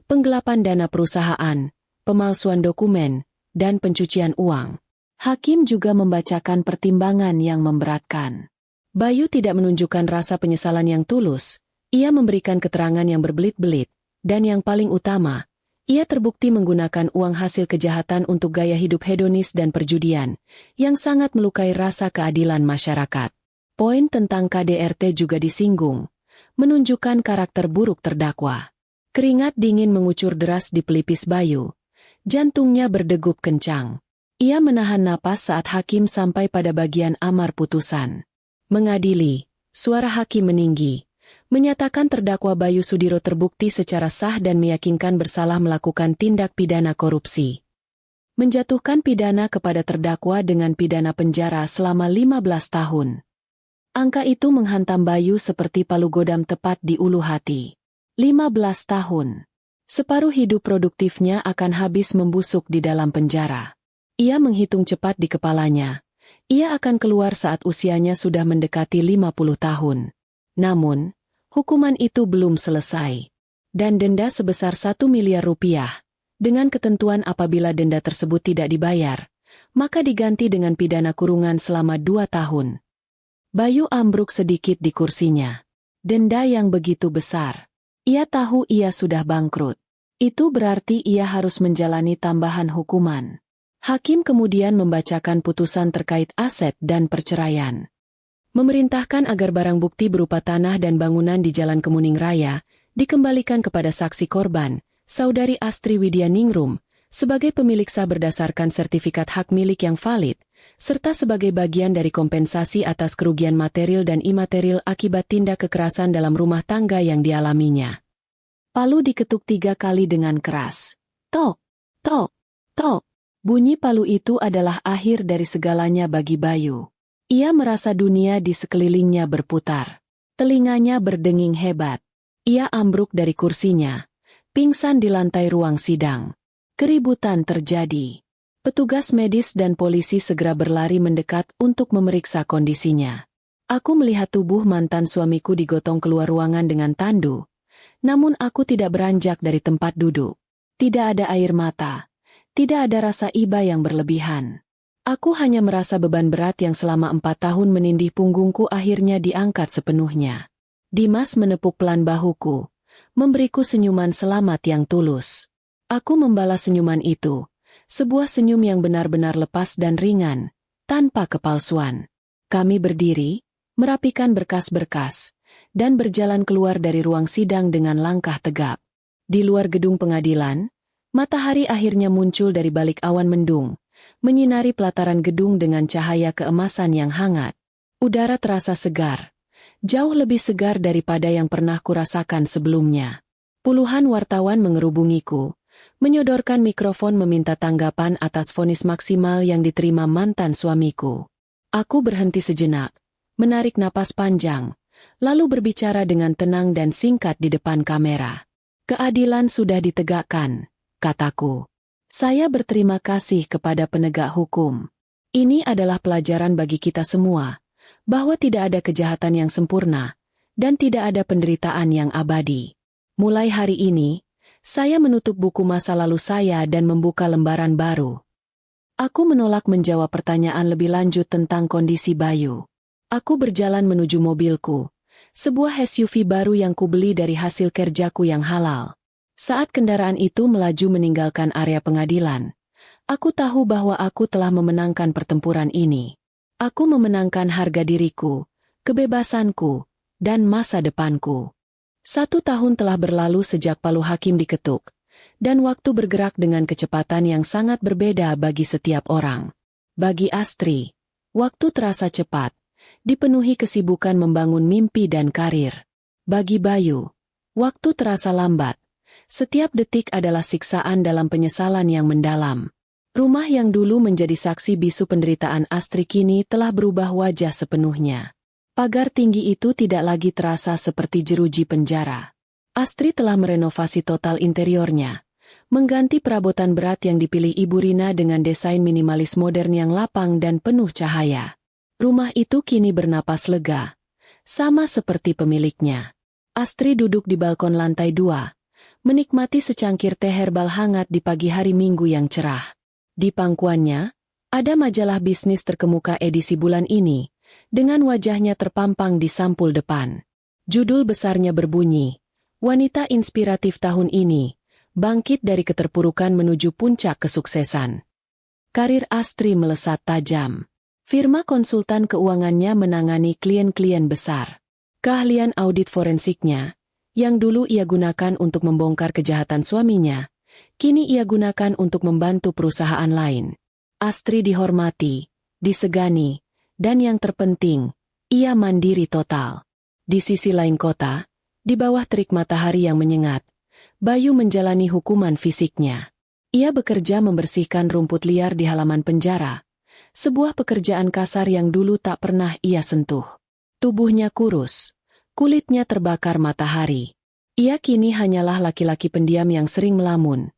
penggelapan dana perusahaan, pemalsuan dokumen, dan pencucian uang. Hakim juga membacakan pertimbangan yang memberatkan. Bayu tidak menunjukkan rasa penyesalan yang tulus, ia memberikan keterangan yang berbelit-belit, dan yang paling utama, ia terbukti menggunakan uang hasil kejahatan untuk gaya hidup hedonis dan perjudian, yang sangat melukai rasa keadilan masyarakat. Poin tentang KDRT juga disinggung, menunjukkan karakter buruk terdakwa. Keringat dingin mengucur deras di pelipis Bayu. Jantungnya berdegup kencang. Ia menahan napas saat hakim sampai pada bagian amar putusan. Mengadili, suara hakim meninggi. Menyatakan terdakwa Bayu Sudiro terbukti secara sah dan meyakinkan bersalah melakukan tindak pidana korupsi. Menjatuhkan pidana kepada terdakwa dengan pidana penjara selama 15 tahun. Angka itu menghantam Bayu seperti palu godam tepat di ulu hati. 15 tahun. Separuh hidup produktifnya akan habis membusuk di dalam penjara. Ia menghitung cepat di kepalanya. Ia akan keluar saat usianya sudah mendekati 50 tahun. Namun, hukuman itu belum selesai. Dan denda sebesar 1 miliar rupiah, dengan ketentuan apabila denda tersebut tidak dibayar, maka diganti dengan pidana kurungan selama 2 tahun. Bayu ambruk sedikit di kursinya. Denda yang begitu besar. Ia tahu ia sudah bangkrut. Itu berarti ia harus menjalani tambahan hukuman. Hakim kemudian membacakan putusan terkait aset dan perceraian. Memerintahkan agar barang bukti berupa tanah dan bangunan di Jalan Kemuning Raya dikembalikan kepada saksi korban, Saudari Astri Widyaningrum, sebagai pemilik sah berdasarkan sertifikat hak milik yang valid, serta sebagai bagian dari kompensasi atas kerugian material dan imaterial akibat tindak kekerasan dalam rumah tangga yang dialaminya. Palu diketuk 3 kali dengan keras. Tok, tok, tok. Bunyi palu itu adalah akhir dari segalanya bagi Bayu. Ia merasa dunia di sekelilingnya berputar. Telinganya berdenging hebat. Ia ambruk dari kursinya. Pingsan di lantai ruang sidang. Keributan terjadi. Petugas medis dan polisi segera berlari mendekat untuk memeriksa kondisinya. Aku melihat tubuh mantan suamiku digotong keluar ruangan dengan tandu. Namun aku tidak beranjak dari tempat duduk. Tidak ada air mata. Tidak ada rasa iba yang berlebihan. Aku hanya merasa beban berat yang selama 4 tahun menindih punggungku akhirnya diangkat sepenuhnya. Dimas menepuk pelan bahuku, memberiku senyuman selamat yang tulus. Aku membalas senyuman itu, sebuah senyum yang benar-benar lepas dan ringan, tanpa kepalsuan. Kami berdiri, merapikan berkas-berkas, dan berjalan keluar dari ruang sidang dengan langkah tegap. Di luar gedung pengadilan, matahari akhirnya muncul dari balik awan mendung, menyinari pelataran gedung dengan cahaya keemasan yang hangat. Udara terasa segar, jauh lebih segar daripada yang pernah kurasakan sebelumnya. Puluhan wartawan mengerubungiku, menyodorkan mikrofon meminta tanggapan atas vonis maksimal yang diterima mantan suamiku. Aku berhenti sejenak, menarik napas panjang, lalu berbicara dengan tenang dan singkat di depan kamera. Keadilan sudah ditegakkan, kataku. Saya berterima kasih kepada penegak hukum. Ini adalah pelajaran bagi kita semua, bahwa tidak ada kejahatan yang sempurna, dan tidak ada penderitaan yang abadi. Mulai hari ini, saya menutup buku masa lalu saya dan membuka lembaran baru. Aku menolak menjawab pertanyaan lebih lanjut tentang kondisi Bayu. Aku berjalan menuju mobilku, sebuah SUV baru yang kubeli dari hasil kerjaku yang halal. Saat kendaraan itu melaju meninggalkan area pengadilan, aku tahu bahwa aku telah memenangkan pertempuran ini. Aku memenangkan harga diriku, kebebasanku, dan masa depanku. 1 tahun telah berlalu sejak palu hakim diketuk, dan waktu bergerak dengan kecepatan yang sangat berbeda bagi setiap orang. Bagi Astri, waktu terasa cepat, dipenuhi kesibukan membangun mimpi dan karir. Bagi Bayu, waktu terasa lambat. Setiap detik adalah siksaan dalam penyesalan yang mendalam. Rumah yang dulu menjadi saksi bisu penderitaan Astri kini telah berubah wajah sepenuhnya. Pagar tinggi itu tidak lagi terasa seperti jeruji penjara. Astri telah merenovasi total interiornya, mengganti perabotan berat yang dipilih Ibu Rina dengan desain minimalis modern yang lapang dan penuh cahaya. Rumah itu kini bernapas lega, sama seperti pemiliknya. Astri duduk di balkon lantai 2, menikmati secangkir teh herbal hangat di pagi hari Minggu yang cerah. Di pangkuannya, ada majalah bisnis terkemuka edisi bulan ini, dengan wajahnya terpampang di sampul depan. Judul besarnya berbunyi, "Wanita Inspiratif Tahun Ini, Bangkit dari Keterpurukan Menuju Puncak Kesuksesan." Karir Astri melesat tajam. Firma konsultan keuangannya menangani klien-klien besar. Keahlian audit forensiknya, yang dulu ia gunakan untuk membongkar kejahatan suaminya, kini ia gunakan untuk membantu perusahaan lain. Astri dihormati, disegani, dan yang terpenting, ia mandiri total. Di sisi lain kota, di bawah terik matahari yang menyengat, Bayu menjalani hukuman fisiknya. Ia bekerja membersihkan rumput liar di halaman penjara, sebuah pekerjaan kasar yang dulu tak pernah ia sentuh. Tubuhnya kurus, kulitnya terbakar matahari. Ia kini hanyalah laki-laki pendiam yang sering melamun.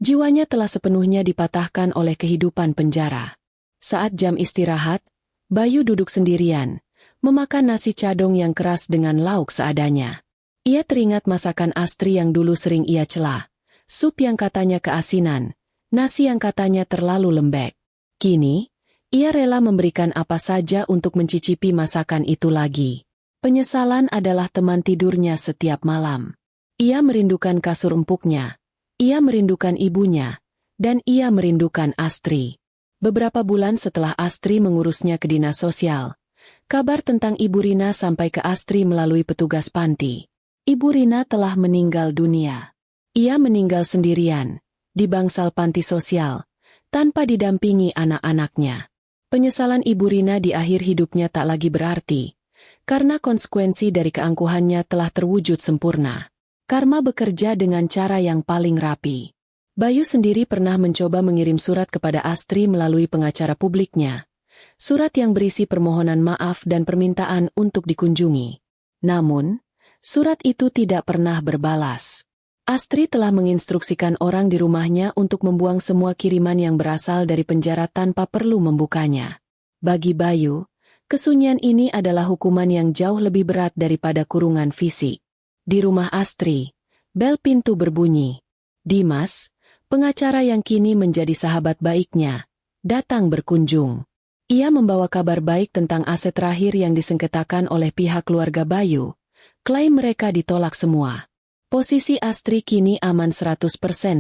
Jiwanya telah sepenuhnya dipatahkan oleh kehidupan penjara. Saat jam istirahat, Bayu duduk sendirian, memakan nasi cadong yang keras dengan lauk seadanya. Ia teringat masakan Astri yang dulu sering ia cela, sup yang katanya keasinan, nasi yang katanya terlalu lembek. Kini, ia rela memberikan apa saja untuk mencicipi masakan itu lagi. Penyesalan adalah teman tidurnya setiap malam. Ia merindukan kasur empuknya, ia merindukan ibunya, dan ia merindukan Astri. Beberapa bulan setelah Astri mengurusnya ke dinas sosial, kabar tentang Ibu Rina sampai ke Astri melalui petugas panti. Ibu Rina telah meninggal dunia. Ia meninggal sendirian, di bangsal panti sosial, tanpa didampingi anak-anaknya. Penyesalan Ibu Rina di akhir hidupnya tak lagi berarti, karena konsekuensi dari keangkuhannya telah terwujud sempurna. Karma bekerja dengan cara yang paling rapi. Bayu sendiri pernah mencoba mengirim surat kepada Astri melalui pengacara publiknya. Surat yang berisi permohonan maaf dan permintaan untuk dikunjungi. Namun, surat itu tidak pernah berbalas. Astri telah menginstruksikan orang di rumahnya untuk membuang semua kiriman yang berasal dari penjara tanpa perlu membukanya. Bagi Bayu, kesunyian ini adalah hukuman yang jauh lebih berat daripada kurungan fisik. Di rumah Astri, bel pintu berbunyi. Dimas, pengacara yang kini menjadi sahabat baiknya, datang berkunjung. Ia membawa kabar baik tentang aset terakhir yang disengketakan oleh pihak keluarga Bayu. Klaim mereka ditolak semua. Posisi Astri kini aman 100%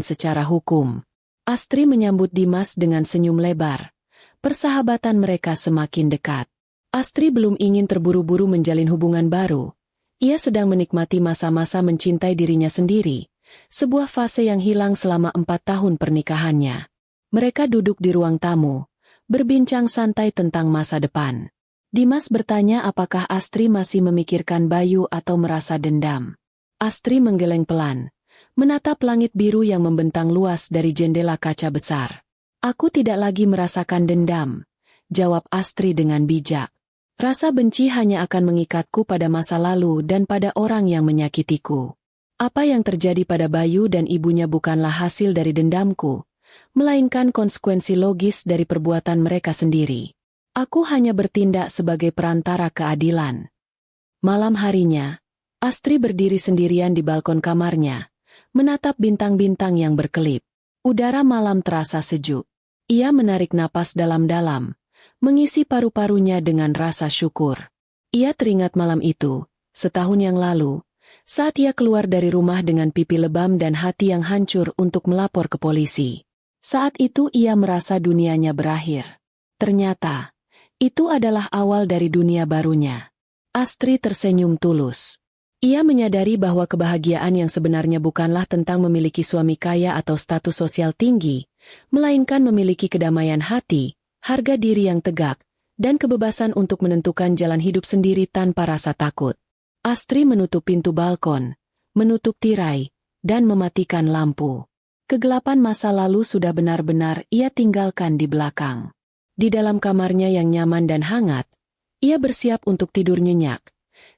secara hukum. Astri menyambut Dimas dengan senyum lebar. Persahabatan mereka semakin dekat. Astri belum ingin terburu-buru menjalin hubungan baru. Ia sedang menikmati masa-masa mencintai dirinya sendiri, sebuah fase yang hilang selama 4 tahun pernikahannya. Mereka duduk di ruang tamu, berbincang santai tentang masa depan. Dimas bertanya apakah Astri masih memikirkan Bayu atau merasa dendam. Astri menggeleng pelan, menatap langit biru yang membentang luas dari jendela kaca besar. "Aku tidak lagi merasakan dendam," jawab Astri dengan bijak. "Rasa benci hanya akan mengikatku pada masa lalu dan pada orang yang menyakitiku. Apa yang terjadi pada Bayu dan ibunya bukanlah hasil dari dendamku, melainkan konsekuensi logis dari perbuatan mereka sendiri. Aku hanya bertindak sebagai perantara keadilan." Malam harinya, Astri berdiri sendirian di balkon kamarnya, menatap bintang-bintang yang berkelip. Udara malam terasa sejuk. Ia menarik napas dalam-dalam, mengisi paru-parunya dengan rasa syukur. Ia teringat malam itu, setahun yang lalu, saat ia keluar dari rumah dengan pipi lebam dan hati yang hancur untuk melapor ke polisi. Saat itu ia merasa dunianya berakhir. Ternyata, itu adalah awal dari dunia barunya. Astrid tersenyum tulus. Ia menyadari bahwa kebahagiaan yang sebenarnya bukanlah tentang memiliki suami kaya atau status sosial tinggi, melainkan memiliki kedamaian hati, harga diri yang tegak, dan kebebasan untuk menentukan jalan hidup sendiri tanpa rasa takut. Astrid menutup pintu balkon, menutup tirai, dan mematikan lampu. Kegelapan masa lalu sudah benar-benar ia tinggalkan di belakang. Di dalam kamarnya yang nyaman dan hangat, ia bersiap untuk tidur nyenyak,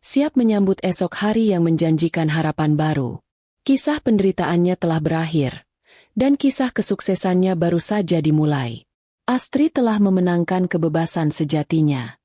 siap menyambut esok hari yang menjanjikan harapan baru. Kisah penderitaannya telah berakhir, dan kisah kesuksesannya baru saja dimulai. Astrid telah memenangkan kebebasan sejatinya.